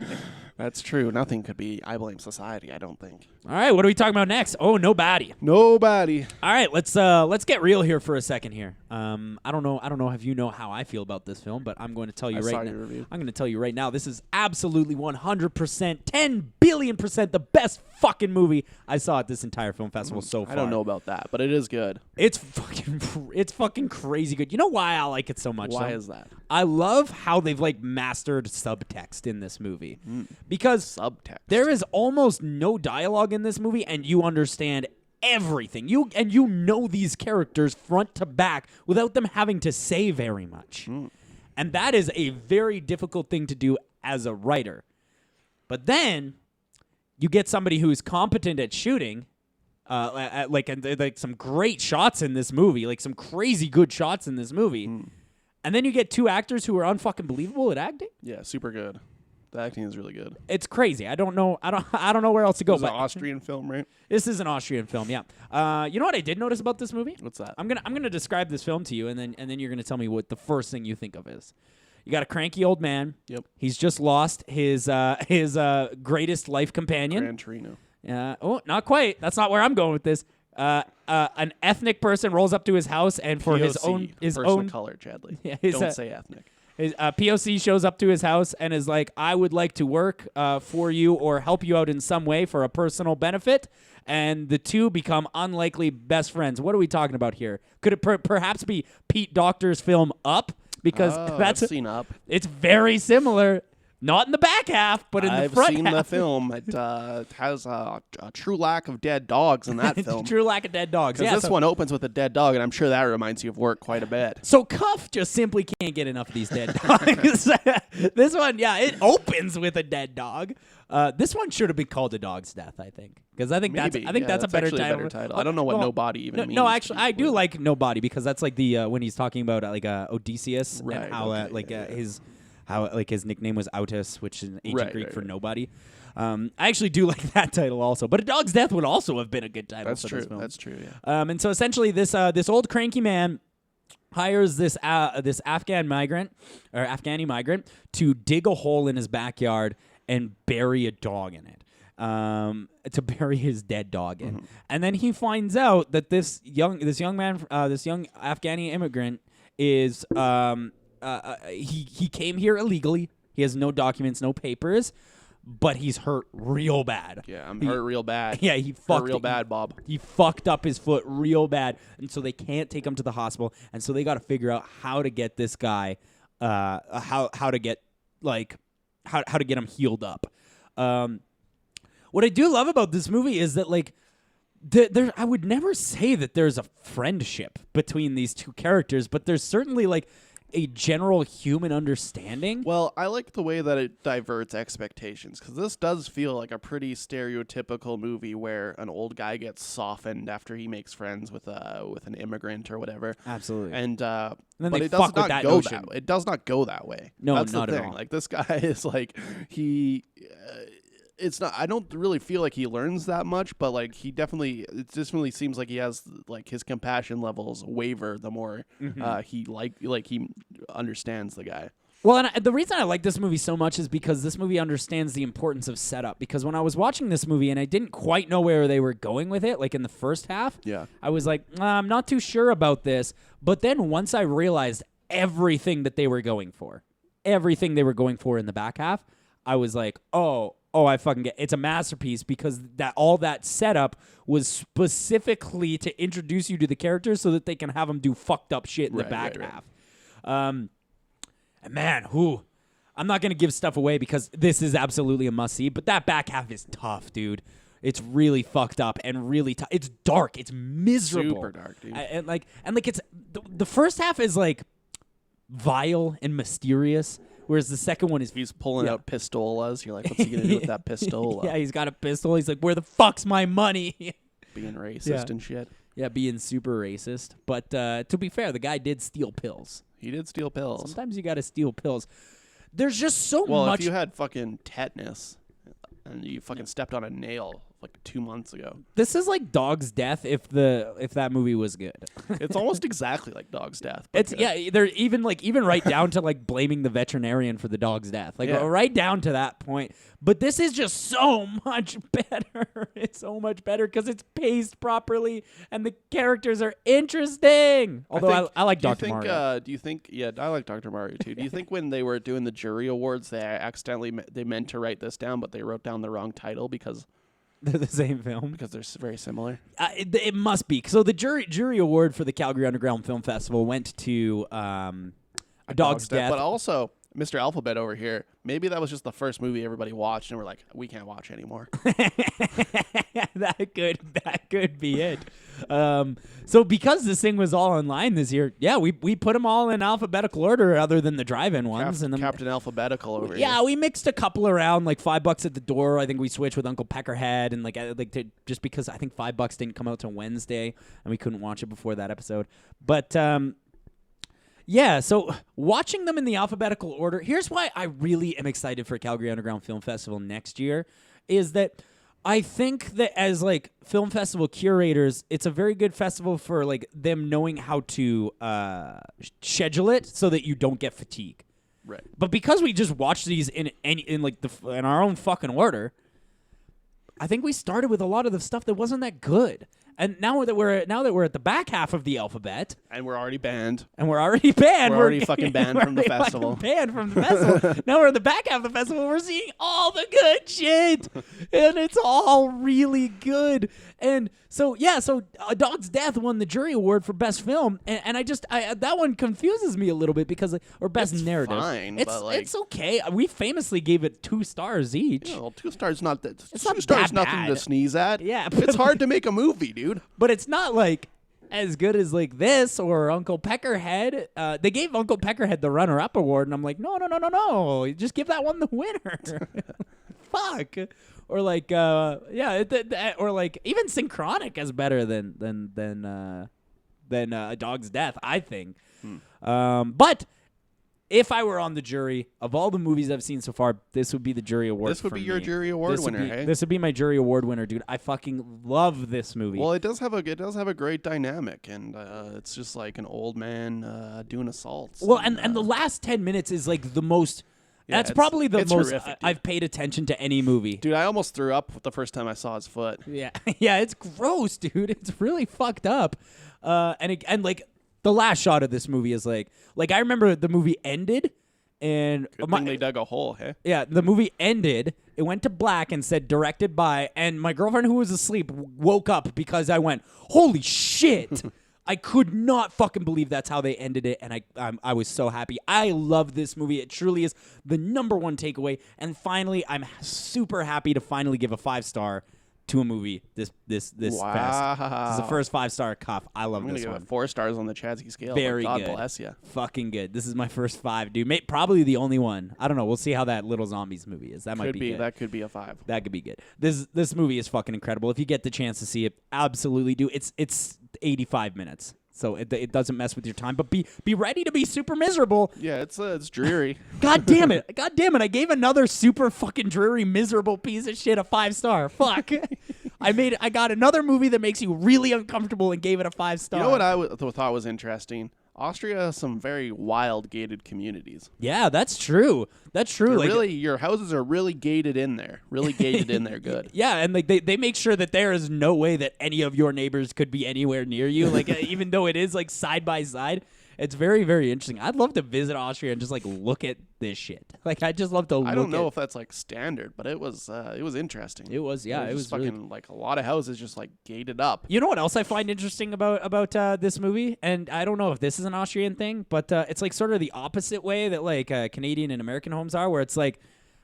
That's true. Nothing could be I Blame Society, I don't think. All right, what are we talking about next? Oh, Nobadi. Nobody. All right, let's get real here for a second here. I don't know if you know how I feel about this film, but I'm going to tell you I saw right your now. review. I'm going to tell you right now. This is absolutely 100%, 10 billion% the best fucking movie I saw at this entire film festival so far. I don't know about that, but it is good. It's fucking crazy good. You know why I like it so much? Why though? is that? I love how they've like mastered subtext in this movie because Subtext. there is almost no dialogue in this movie, and you understand everything. You know these characters front to back without them having to say very much, and that is a very difficult thing to do as a writer. But then you get somebody who is competent at shooting. Like some great shots in this movie, like some crazy good shots in this movie. And then you get 2 actors who are unfucking believable at acting. Yeah, super good. The acting is really good. It's crazy. I don't know where else to go. It's an But Austrian film, right? this is an Austrian film, yeah. You know what I did notice about this movie? What's that? I'm gonna describe this film to you, and then you're gonna tell me what the first thing you think of is. You got a cranky old man. Yep. He's just lost his greatest life companion. Gran Torino. Oh, not quite. That's not where I'm going with this. An ethnic person rolls up to his house, and for his Person own of color, Chadley. Yeah, Don't say ethnic. his POC shows up to his house and is like, "I would like to work for you or help you out in some way for a personal benefit." And the two become unlikely best friends. What are we talking about here? Could it perhaps be Pete Docter's film Up? Because I've seen Up. It's very similar. Not in the back half, but in the front half. I've seen the film. It has a true lack of dead dogs in that film. True lack of dead dogs. Because this one opens with a dead dog, and I'm sure that reminds you of work quite a bit. So Cuff just simply can't get enough of these dead dogs. This one, yeah, it opens with a dead dog. This one should have been called A Dog's Death, I think, because I think that's a better actually title. A better title. I don't know what Nobody even means. No, actually, I do like Nobody because that's like the when he's talking about Odysseus Right, and how his nickname was Autus, which is ancient Greek for nobody. I actually do like that title also, but A Dog's Death would also have been a good title. That's for true. This film. That's true. Yeah. And so essentially, this old cranky man hires this Afghani migrant to dig a hole in his backyard and bury a dog in it. to bury his dead dog in. And then he finds out that this young Afghani immigrant is he came here illegally. He has no documents, no papers, but he's hurt real bad. Yeah, I'm hurt real bad. Yeah, he fucked real bad, Bob. He fucked up his foot real bad, and so they can't take him to the hospital, and so they got to figure out how to get this guy, how to get him healed up. What I do love about this movie is that I would never say that there's a friendship between these two characters, but there's certainly a general human understanding. Well, I like the way that it diverts expectations, because this does feel like a pretty stereotypical movie where an old guy gets softened after he makes friends with an immigrant or whatever. Absolutely. And then but they it does fuck with not that go notion. that way. It does not go that way. No, that's not the at thing. all. Like, this guy is he. It's not. I don't really feel like he learns that much, but it definitely seems like he has his compassion levels waver the more he he understands the guy. Well, and the reason I like this movie so much is because this movie understands the importance of setup. Because when I was watching this movie and I didn't quite know where they were going with it, in the first half, I was like, I'm not too sure about this. But then once I realized everything that they were going for, everything they were going for in the back half, I was like, oh, I fucking get it. It's a masterpiece, because all that setup was specifically to introduce you to the characters so that they can have them do fucked up shit in the back half. And man, I'm not going to give stuff away because this is absolutely a must-see, but that back half is tough, dude. It's really fucked up and really tough. It's dark. It's miserable. Super dark, dude. And it's the first half is vile and mysterious. Whereas the second one is... He's pulling out pistolas. You're like, what's he going to do with that pistola? Yeah, he's got a pistol. He's like, where the fuck's my money? Being racist and shit. Yeah, being super racist. But to be fair, the guy did steal pills. He did steal pills. Sometimes you got to steal pills. There's just so much... Well, if you had fucking tetanus and you fucking stepped on a nail 2 months ago. This is like Dog's Death if that movie was good. It's almost exactly like Dog's Death. It's they're even right down to blaming the veterinarian for the dog's death. Right down to that point. But this is just so much better. It's so much better because it's paced properly and the characters are interesting. Although I like Dr. Mario. Do you think? Yeah, I like Dr. Mario too. Do you think when they were doing the jury awards, they meant to write this down, but they wrote down the wrong title because they're the same film? Because they're very similar? It must be. So the jury award for the Calgary Underground Film Festival went to A Dog's Death. But also, Mr. Alphabet over here, maybe that was just the first movie everybody watched, and we're like, we can't watch anymore. That could be it. So because this thing was all online this year, we put them all in alphabetical order, other than the drive-in ones. And Captain Alphabetical over here. Yeah, we mixed a couple around, $5 at the door. I think we switched with Uncle Peckerhead, and just because I think $5 didn't come out till Wednesday, and we couldn't watch it before that episode. But yeah, so watching them in the alphabetical order, here's why I really am excited for Calgary Underground Film Festival next year, is that I think that as film festival curators, it's a very good festival for them knowing how to schedule it so that you don't get fatigue. Right. But because we just watched these in our own fucking order, I think we started with a lot of the stuff that wasn't that good. And now that we're at the back half of the alphabet, and we're already banned. We're already fucking banned from the festival. Banned from the festival. Now we're at the back half of the festival. We're seeing all the good shit, and it's all really good. And so A Dog's Death won the jury award for best film, and I that one confuses me a little bit because or best narrative. Fine, it's okay. We famously gave it 2 stars each. Yeah, well, 2 stars not that. It's 2 not stars that nothing bad. to sneeze at. Yeah, it's hard to make a movie, dude. But it's not as good as this or Uncle Peckerhead. They gave Uncle Peckerhead the runner-up award, and I'm like, no. Just give that one the winner. Fuck. Or even Synchronic is better than A Dog's Death, I think. But if I were on the jury, of all the movies I've seen so far, this would be the jury award. This would for be your me. jury award winner, hey? This would be my jury award winner, dude. I fucking love this movie. Well, it does have a great dynamic, and it's just like an old man doing assaults. Well, and the last 10 minutes is the most. Yeah, That's probably the it's most horrific, dude. I've paid attention to any movie. Dude, I almost threw up the first time I saw his foot. Yeah, yeah, it's gross, dude. It's really fucked up. And like the last shot of this movie is like I remember the movie ended, and Good thing they dug a hole, hey? yeah, the movie ended. It went to black and said directed by, and my girlfriend who was asleep woke up because I went, holy shit. I could not fucking believe that's how they ended it, and I was so happy. I love this movie. It truly is the number one takeaway. And finally, I'm super happy to finally give a 5-star to a movie this fest. This is the first 5-star cuff. I love I'm going this to give one. it 4 stars on the Chadsky scale. Very God good. bless you. Fucking good. This is my first 5, dude. Probably the only one. I don't know. We'll see how that Little Zombies movie is. That might be good. That could be a 5. That could be good. This movie is fucking incredible. If you get the chance to see it, absolutely do. It's 85 minutes. So it doesn't mess with your time, but be ready to be super miserable. Yeah, it's dreary. God damn it. God damn it. I gave another super fucking dreary, miserable piece of shit a 5-star. Fuck. I got another movie that makes you really uncomfortable and gave it a 5-star. You know what I thought was interesting? Austria has some very wild gated communities. Yeah, that's true. That's true. They're Like, really, your houses are really gated in there. Really gated in there good. yeah, and like they make sure that there is no way that any of your neighbors could be anywhere near you. Like even though it is like side by side, it's very, very interesting. I'd love to visit Austria and just like look at this shit. Like I just love to look I don't know at if that's like standard, but it was interesting. it was, yeah, it was just fucking really. like a lot of houses just like gated up. You know what else I find interesting about this movie? And I don't know if this is an Austrian thing, but it's like sort of the opposite way that like Canadian and American homes are, where it's like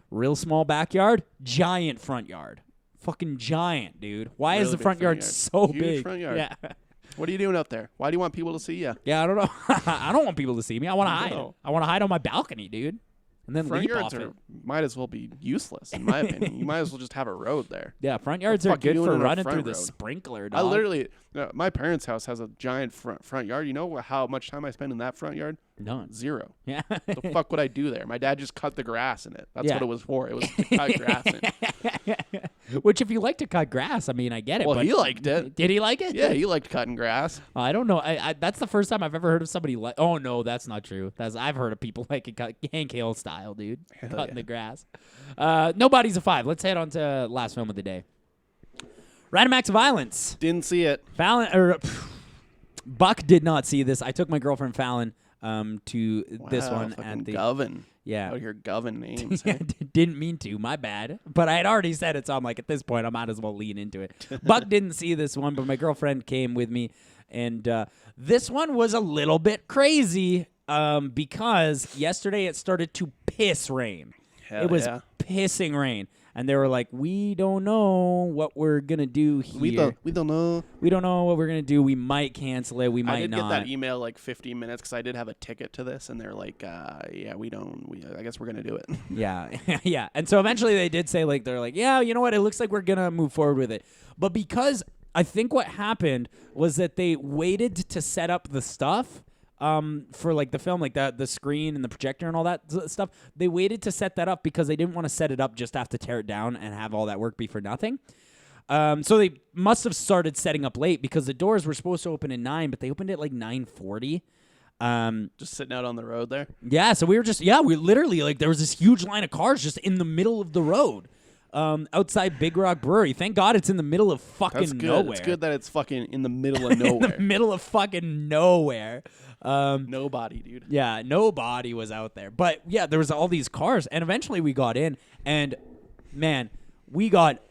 real small backyard, giant front yard. Fucking giant, dude. Why is Really the big front yard so Huge big? front yard. Yeah. What are you doing out there? Why do you want people to see you? Yeah, I don't know. I don't want people to see me. I want to hide. No. I want to hide on my balcony, dude. And then Front leap yards off it. might as well be useless, in my opinion. You might as well just have a road there. Yeah, front yards What are the fuck you good doing for in a running front through the road? sprinkler, I dog. literally, my parents' house has a giant front yard. You know how much time I spend in that front yard? None. 0. Yeah. The fuck would I do there? My dad just cut the grass in it. That's Yeah. what it was for. It was to cut grass in it. Which, if you like to cut grass, I mean, I get it. Well, but he liked it. Did he like it? Yeah, he liked cutting grass. I don't know. I that's the first time I've ever heard of somebody like. Oh no, that's not true. I've heard of people like it cut Hank Hill style, dude, cutting yeah. the grass. Nobody's a 5. Let's head on to last film of the day. Random Acts of Violence. Didn't see it. Buck did not see this. I took my girlfriend Fallon to this Wow, one fucking at the. Govan. Yeah. Out here Govan names. Yeah, hey? didn't mean to. My bad. But I had already said it, so I'm like, at this point, I might as well lean into it. Buck didn't see this one, but my girlfriend came with me, and this one was a little bit crazy because yesterday it started to piss rain. Hell It was yeah. pissing rain. And they were like, we don't know what we're going to do here. We don't know. We don't know what we're going to do. We might cancel it. We might I did not. get that email like 15 minutes because I did have a ticket to this, and they're like, yeah, I guess we're going to do it. Yeah, yeah. And so eventually they did say, like, they're like, yeah, you know what? It looks like we're going to move forward with it. But because I think what happened was that they waited to set up the stuff for like the film, like the screen and the projector and all that stuff. They waited to set that up because they didn't want to set it up just to have to tear it down and have all that work be for nothing. So they must have started setting up late because the doors were supposed to open at 9, but they opened at like 9:40. Just sitting out on the road there. Yeah, so we literally like there was this huge line of cars just in the middle of the road. Outside Big Rock Brewery. Thank God it's in the middle of fucking That's good. nowhere. It's good that it's fucking in the middle of in nowhere. the middle of fucking nowhere. Nobody, dude. Yeah, nobody was out there. But yeah, there was all these cars, and eventually we got in, and man, we got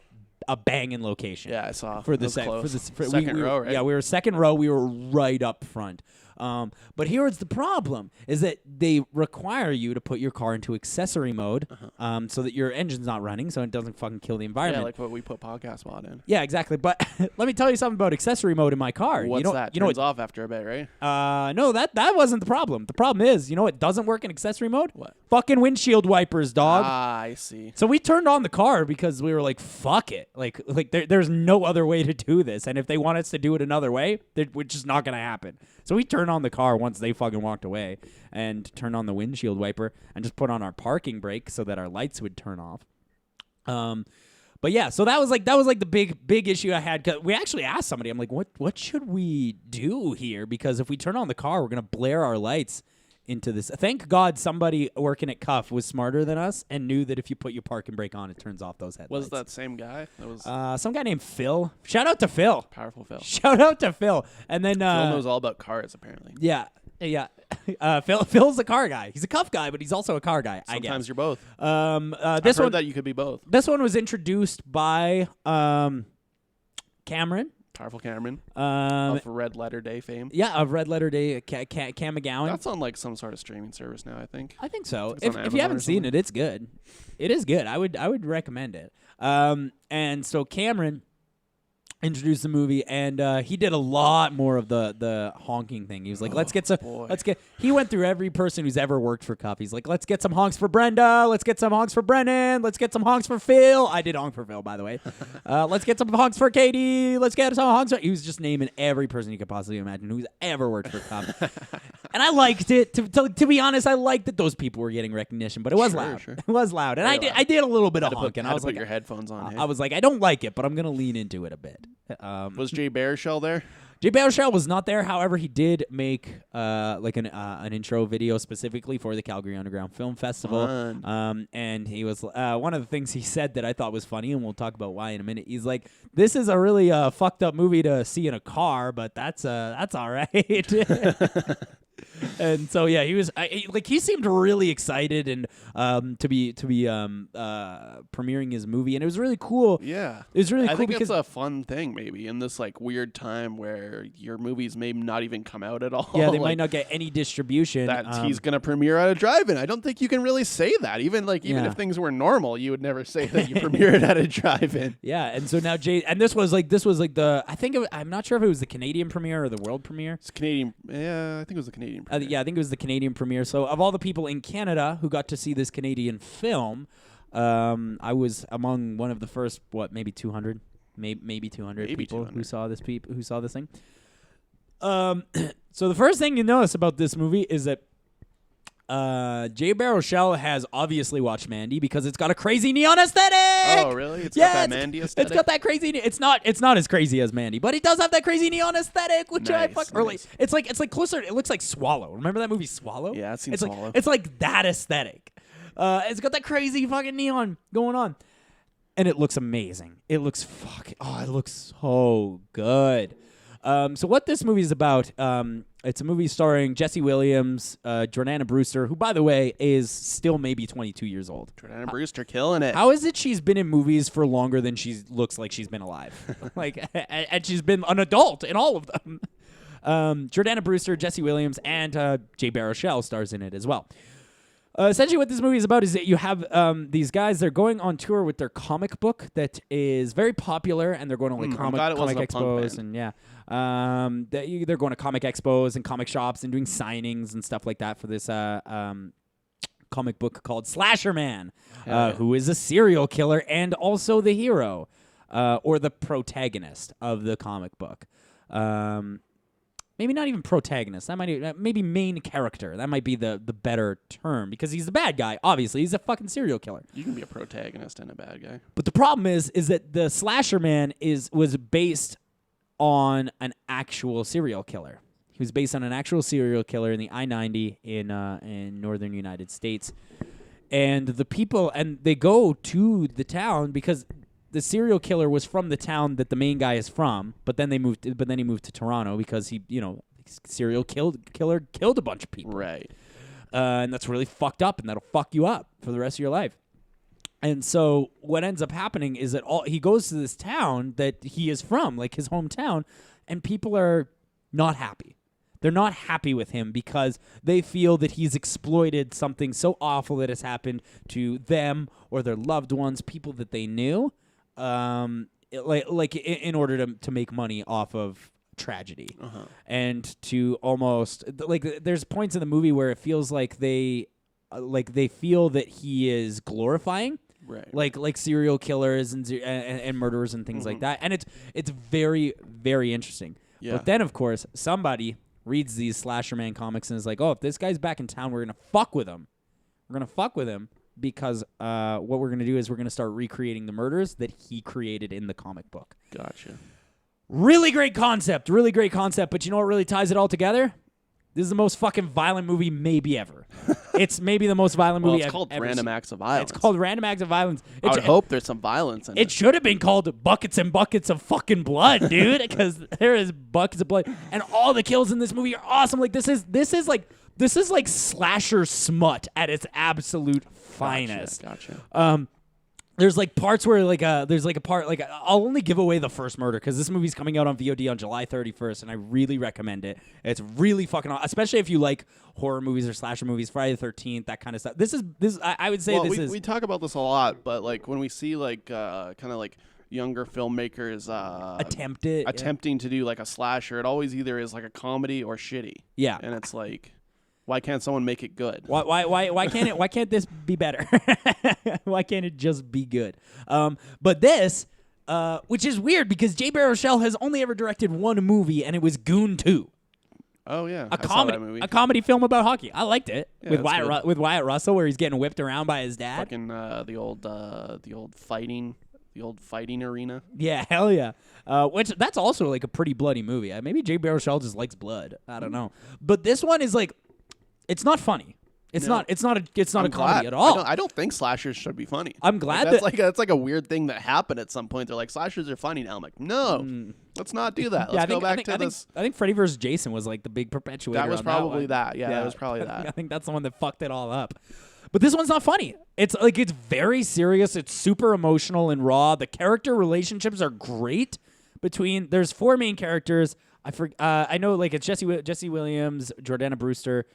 a banging location. Yeah, I saw. For It the was close. second row, right? Yeah, we were second row. We were right up front. But here's the problem: is that they require you to put your car into accessory mode, so that your engine's not running, so it doesn't fucking kill the environment. Yeah, like what we put podcast mod in. Yeah, exactly. But let me tell you something about accessory mode in my car. What's you know, that? You know Turns what? off after a bit, right? No, that wasn't the problem. The problem is, you know what doesn't work in accessory mode? What? Fucking windshield wipers, dog. Ah, I see. So we turned on the car because we were like, fuck it. Like there's no other way to do this. And if they want us to do it another way, we're just not going to happen. So we turned on the car once they fucking walked away and turned on the windshield wiper and just put on our parking brake so that our lights would turn off. But yeah, so that was like the big issue I had. 'Cause we actually asked somebody, I'm like, what should we do here? Because if we turn on the car, we're going to blare our lights into this. Thank God somebody working at Cuff was smarter than us and knew that if you put your parking brake on, it turns off those headlights. Was that same guy? That was some guy named Phil? Shout out to Phil. powerful Phil. Shout out to Phil. And then Phil knows all about cars, apparently. yeah. Phil's a car guy. He's a Cuff guy, but he's also a car guy. I guess. Sometimes you're both. This I've heard one that you could be both. This one was introduced by Cameron. Powerful Cameron. Of Red Letter Day fame. Yeah, of Red Letter Day, Cam McGowan. That's on like some sort of streaming service now, I think. I think so. It's on If you Amazon haven't or seen something. it, it's good. It is good. I would recommend it. And so Cameron introduced the movie, and he did a lot more of the honking thing. He was like, he went through every person who's ever worked for Cuff. He's like, let's get some honks for Brenda, let's get some honks for Brennan, let's get some honks for Phil. I did honk for Phil, by the way. Let's get some honks for Katie, let's get some honks for... He was just naming every person you could possibly imagine who's ever worked for Cuff. And I liked it. To be honest, I liked that those people were getting recognition, but it was loud. Sure. It was loud. And Very I did a little bit of Had honking. I was to put like, your headphones on. I was like, I don't like it, but I'm going to lean into it a bit. Was Jay Baruchel there? Jay Baruchel was not there. However, he did make like an intro video specifically for the Calgary Underground Film Festival. Fun. And he was one of the things he said that I thought was funny, and we'll talk about why in a minute. He's like, "This is a really fucked up movie to see in a car, but that's all right." And so yeah, he was he seemed really excited and to be premiering his movie, and it was really cool. Yeah, it was really cool I think because it's a fun thing maybe in this like weird time where your movies may not even come out at all. yeah, they like, might not get any distribution. that he's gonna premiere at a drive-in. I don't think you can really say that. Even Yeah. if things were normal, you would never say that you premiered at a drive-in. Yeah, and so now Jay, and this was like the I'm not sure if it was the Canadian premiere or the world premiere. It's Canadian. Yeah, I think it was the Canadian. Premiere. Yeah, I think it was the Canadian premiere. So of all the people in Canada who got to see this Canadian film, I was among one of the first, maybe 200, maybe 200 Maybe people 200. who saw this thing. So the first thing you notice about this movie is that Jay Baruchel has obviously watched Mandy because it's got a crazy neon aesthetic. Oh, really? It's got that Mandy aesthetic? It's got that crazy. It's not as crazy as Mandy, but it does have that crazy neon aesthetic, which I Nice, fuck. Or like, nice. it's like closer. It looks like Swallow. Remember that movie Swallow? Yeah, I've seen it's Swallow. Like, it's like that aesthetic. It's got that crazy fucking neon going on, and it looks amazing. It looks it looks so good. So what this movie is about, it's a movie starring Jesse Williams, Jordana Brewster, who, by the way, is still maybe 22 years old. Jordana Brewster killing it. How is it she's been in movies for longer than she looks like she's been alive? And she's been an adult in all of them. Jordana Brewster, Jesse Williams, and Jay Baruchel stars in it as well. Essentially, what this movie is about is that you have these guys. They're going on tour with their comic book that is very popular, and they're going to like I'm glad it comic wasn't a punk expos, band. and they're going to comic expos and comic shops and doing signings and stuff like that for this comic book called Slasher Man, who is a serial killer and also the hero or the protagonist of the comic book. Maybe not even protagonist. That might maybe main character. That might be the better term because he's the bad guy. Obviously, he's a fucking serial killer. You can be a protagonist and a bad guy. But the problem is that the Slasher Man was based on an actual serial killer. He was based on an actual serial killer in the I-90 in northern United States, and the people they go to the town because the serial killer was from the town that the main guy is from, but then he moved to Toronto because he, serial killer killed a bunch of people. Right. And that's really fucked up, and that'll fuck you up for the rest of your life. And so what ends up happening is that he goes to this town that he is from, like his hometown, and people are not happy. They're not happy with him because they feel that he's exploited something so awful that has happened to them or their loved ones, people that they knew. In order to make money off of tragedy, and to almost there's points in the movie where it feels like they feel that he is glorifying, Right. like serial killers and murderers and things like that, and it's very, very interesting. Yeah. But then of course somebody reads these Slasher Man comics and is like, oh, if this guy's back in town, we're gonna fuck with him. Because what we're going to do is we're going to start recreating the murders that he created in the comic book. Gotcha. Really great concept. But you know what really ties it all together? This is the most fucking violent movie maybe ever. It's maybe the most violent movie Well, it's I've called ever Random seen. Acts of Violence. It's called Random Acts of Violence. I would hope there's some violence in it. It should have been called Buckets and Buckets of fucking blood, dude, because there is buckets of blood, and all the kills in this movie are awesome. Like this is like slasher smut at its absolute finest. Gotcha. There's like parts where there's like a part like I'll only give away the first murder because this movie's coming out on VOD on July 31st, and I really recommend it. It's really fucking awesome, especially if you like horror movies or slasher movies, Friday the 13th, that kind of stuff. This I would say Well, this is we talk about this a lot, but like when we see like kind of like younger filmmakers attempting to do like a slasher, it always either is like a comedy or shitty. Yeah. And it's like, why can't someone make it good? Why can't this be better? Why can't it just be good? But this, which is weird because Jay Baruchel has only ever directed one movie, and it was Goon 2. Oh yeah, A comedy film about hockey. I liked it with Wyatt Russell, where he's getting whipped around by his dad. Fucking the old fighting arena. Yeah, hell yeah. Which that's also like a pretty bloody movie. Maybe Jay Baruchel just likes blood. I don't know. But this one is like, it's not funny. It's not a comedy at all. I don't think slashers should be funny. I'm glad that's like a weird thing that happened at some point. They're like, slashers are funny now. I'm like, no, let's not do that. Let's go back to this. I think Freddy vs. Jason was like the big perpetuator. That was on probably that. that. Yeah, that was probably that. I think that's the one that fucked it all up. But this one's not funny. It's very serious. It's super emotional and raw. The character relationships are great. There's 4 main characters. I know like it's Jesse Williams, Jordana Brewster,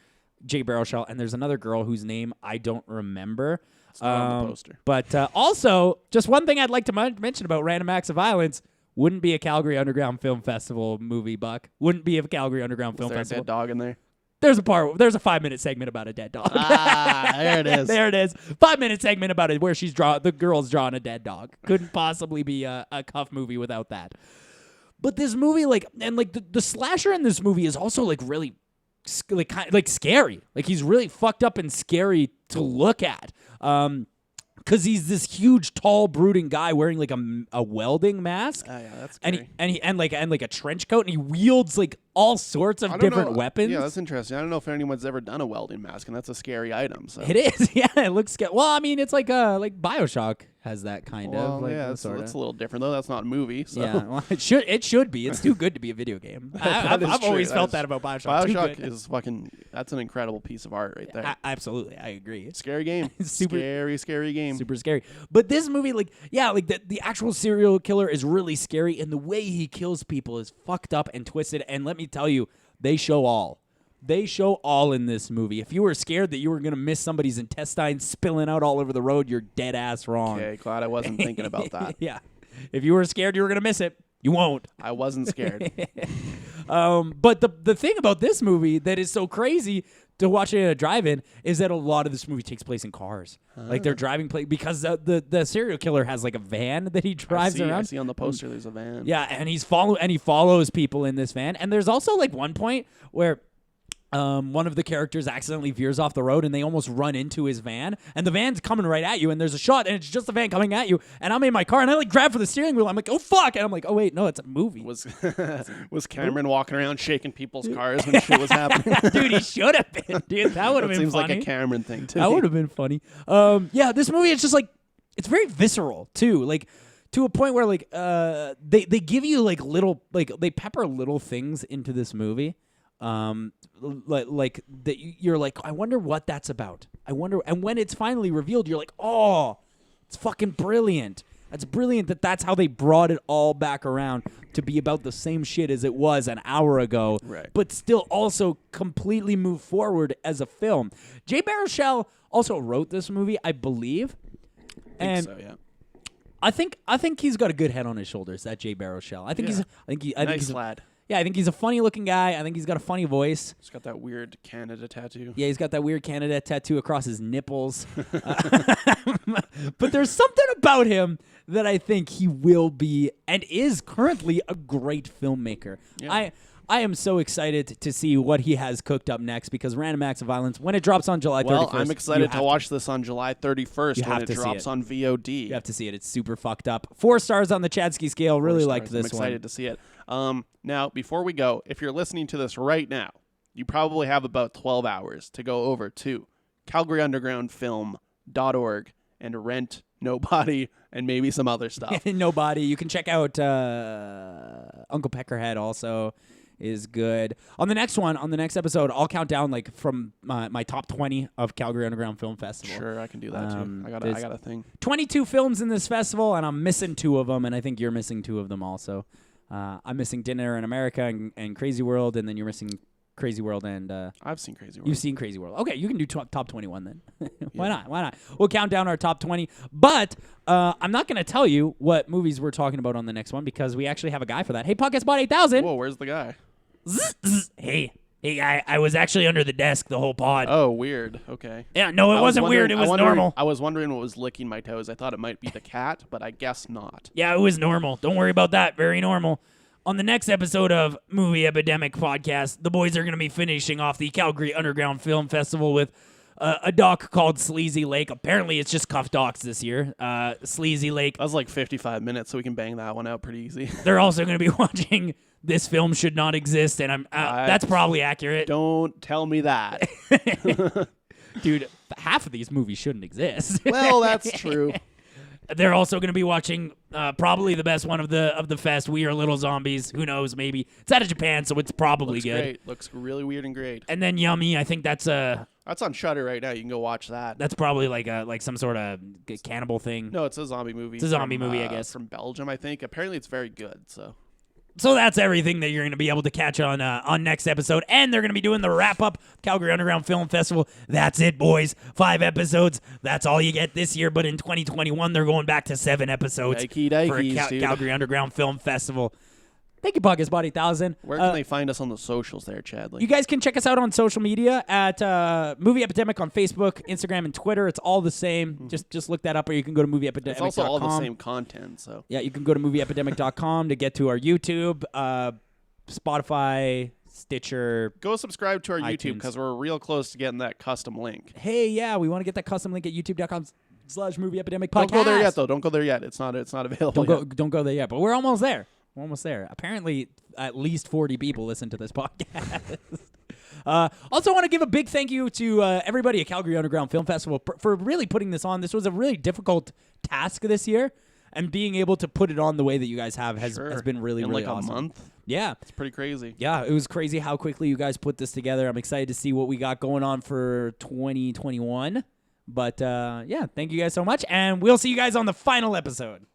Jay Baruchel, and there's another girl whose name I don't remember. It's not on the poster. But also, just one thing I'd like to mention about Random Acts of Violence: wouldn't be a Calgary Underground Film Festival movie, Buck. Wouldn't be a Calgary Underground Film Is there Festival. a dead dog in there? There's a 5-minute segment about a dead dog. There it is. There it is. 5-minute segment about it where the girl's drawing a dead dog. Couldn't possibly be a cuff movie without that. But this movie, the slasher in this movie is also like really scary. Like he's really fucked up and scary to look at. Because he's this huge, tall, brooding guy wearing like a welding mask. Yeah, that's scary. And like a trench coat, and he wields like all sorts of different weapons. Yeah, that's interesting. I don't know if anyone's ever done a welding mask, and that's a scary item. So. It is. Yeah, it looks scary. Well, I mean, it's like BioShock has that kind of. Like, yeah, that's a little different though. That's not a movie. So. Yeah, well, it should be. It's too good to be a video game. I've always felt that about BioShock. BioShock is fucking. That's an incredible piece of art right there. Absolutely, I agree. Scary game. Super scary game. Super scary. But this movie, the actual serial killer is really scary, and the way he kills people is fucked up and twisted. And let me tell you, they show all. They show all in this movie. If you were scared that you were going to miss somebody's intestines spilling out all over the road, you're dead ass wrong. Okay, glad I wasn't thinking about that. Yeah. If you were scared you were going to miss it, you won't. I wasn't scared. But the thing about this movie that is so crazy to watch it at a drive-in is that a lot of this movie takes place in cars. Like they're driving because the serial killer has like a van that he drives around. I see on the poster there's a van. Yeah, and he follows people in this van. And there's also like one point where one of the characters accidentally veers off the road and they almost run into his van, and the van's coming right at you, and there's a shot and it's just the van coming at you, and I'm in my car and I like grab for the steering wheel. I'm like, oh fuck, and I'm like, oh wait, no, it's a movie. Was Cameron walking around shaking people's cars when shit was happening? Dude, he should have been. Dude, that would have been seems funny. like a Cameron thing too. That would have been funny. Yeah, this movie is just like, it's very visceral too, like to a point where like they give you like little, like they pepper little things into this movie. Like that you're like, I wonder what that's about. I wonder, and when it's finally revealed, you're like, oh, it's fucking brilliant. That's brilliant that's how they brought it all back around to be about the same shit as it was an hour ago, right? But still also completely move forward as a film. Jay Baruchel also wrote this movie, I believe. I think so, yeah. I think he's got a good head on his shoulders, that Jay Baruchel. I think Nice lad. Yeah, I think he's a funny looking guy. I think he's got a funny voice. He's got that weird Canada tattoo. Yeah, he's got that weird Canada tattoo across his nipples. But there's something about him that I think he will be and is currently a great filmmaker. Yeah. I am so excited to see what he has cooked up next because Random Acts of Violence, when it drops on July 31st. Well, I'm excited to watch this on July 31st when it drops on VOD. You have to see it. It's super fucked up. 4 stars on the Chadsky scale. Really liked this one. I'm excited to see it. Now, before we go, if you're listening to this right now, you probably have about 12 hours to go over to CalgaryUndergroundFilm.org and rent Nobody and maybe some other stuff. Nobody. You can check out Uncle Peckerhead also is good. On the next episode, I'll count down like from my top 20 of Calgary Underground Film Festival. Sure, I can do that too. I got a thing. 22 films in this festival, and I'm missing 2 of them, and I think you're missing 2 of them also. I'm missing Dinner in America and Crazy World, and then you're missing Crazy World and I've seen Crazy World. You've seen Crazy World. Okay, you can do top 21 then. Why not? We'll count down our top 20. But I'm not going to tell you what movies we're talking about on the next one because we actually have a guy for that. Hey, Podcast Bot 8000. Whoa, where's the guy? Hey, I was actually under the desk the whole pod. Oh, weird. Okay. Yeah, no, it wasn't weird. It was normal. I was wondering what was licking my toes. I thought it might be the cat, but I guess not. Yeah, it was normal. Don't worry about that. Very normal. On the next episode of Movie Epidemic Podcast, the boys are going to be finishing off the Calgary Underground Film Festival with a doc called Sleazy Lake. Apparently, it's just cuff docs this year. Sleazy Lake. That was like 55 minutes, so we can bang that one out pretty easy. They're also going to be watching This Film Should Not Exist, and that's probably accurate. Don't tell me that. Dude, half of these movies shouldn't exist. Well, that's true. They're also going to be watching probably the best one of the fest, We Are Little Zombies. Who knows, maybe. It's out of Japan, so it's probably good. Great. Looks really weird and great. And then Yummy, I think that's on Shudder right now. You can go watch that. That's probably like some sort of cannibal thing. No, it's a zombie movie. It's a zombie movie, I guess. From Belgium, I think. Apparently it's very good, so... So that's everything that you're going to be able to catch on next episode. And they're going to be doing the wrap-up Calgary Underground Film Festival. That's it, boys. 5 episodes. That's all you get this year. But in 2021, they're going back to 7 episodes for Calgary Underground Film Festival. Thank you, Podcast Bot 8000. Where can they find us on the socials there, Chadley? You guys can check us out on social media at Movie Epidemic on Facebook, Instagram, and Twitter. It's all the same. Mm-hmm. Just look that up, or you can go to movieepidemic.com. It's also all the same content. So yeah, you can go to movieepidemic.com to get to our YouTube, Spotify, Stitcher. Go subscribe to our iTunes. YouTube because we're real close to getting that custom link. Hey, yeah, we want to get that custom link at youtube.com/movieepidemic podcast. Don't go there yet, though. Don't go there yet. It's not available. Don't go there yet. But we're almost there. We're almost there. Apparently, at least 40 people listen to this podcast. Also, want to give a big thank you to everybody at Calgary Underground Film Festival for really putting this on. This was a really difficult task this year, and being able to put it on the way that you guys have has been really like awesome. A month? Yeah. It's pretty crazy. Yeah, it was crazy how quickly you guys put this together. I'm excited to see what we got going on for 2021. But, yeah, thank you guys so much, and we'll see you guys on the final episode.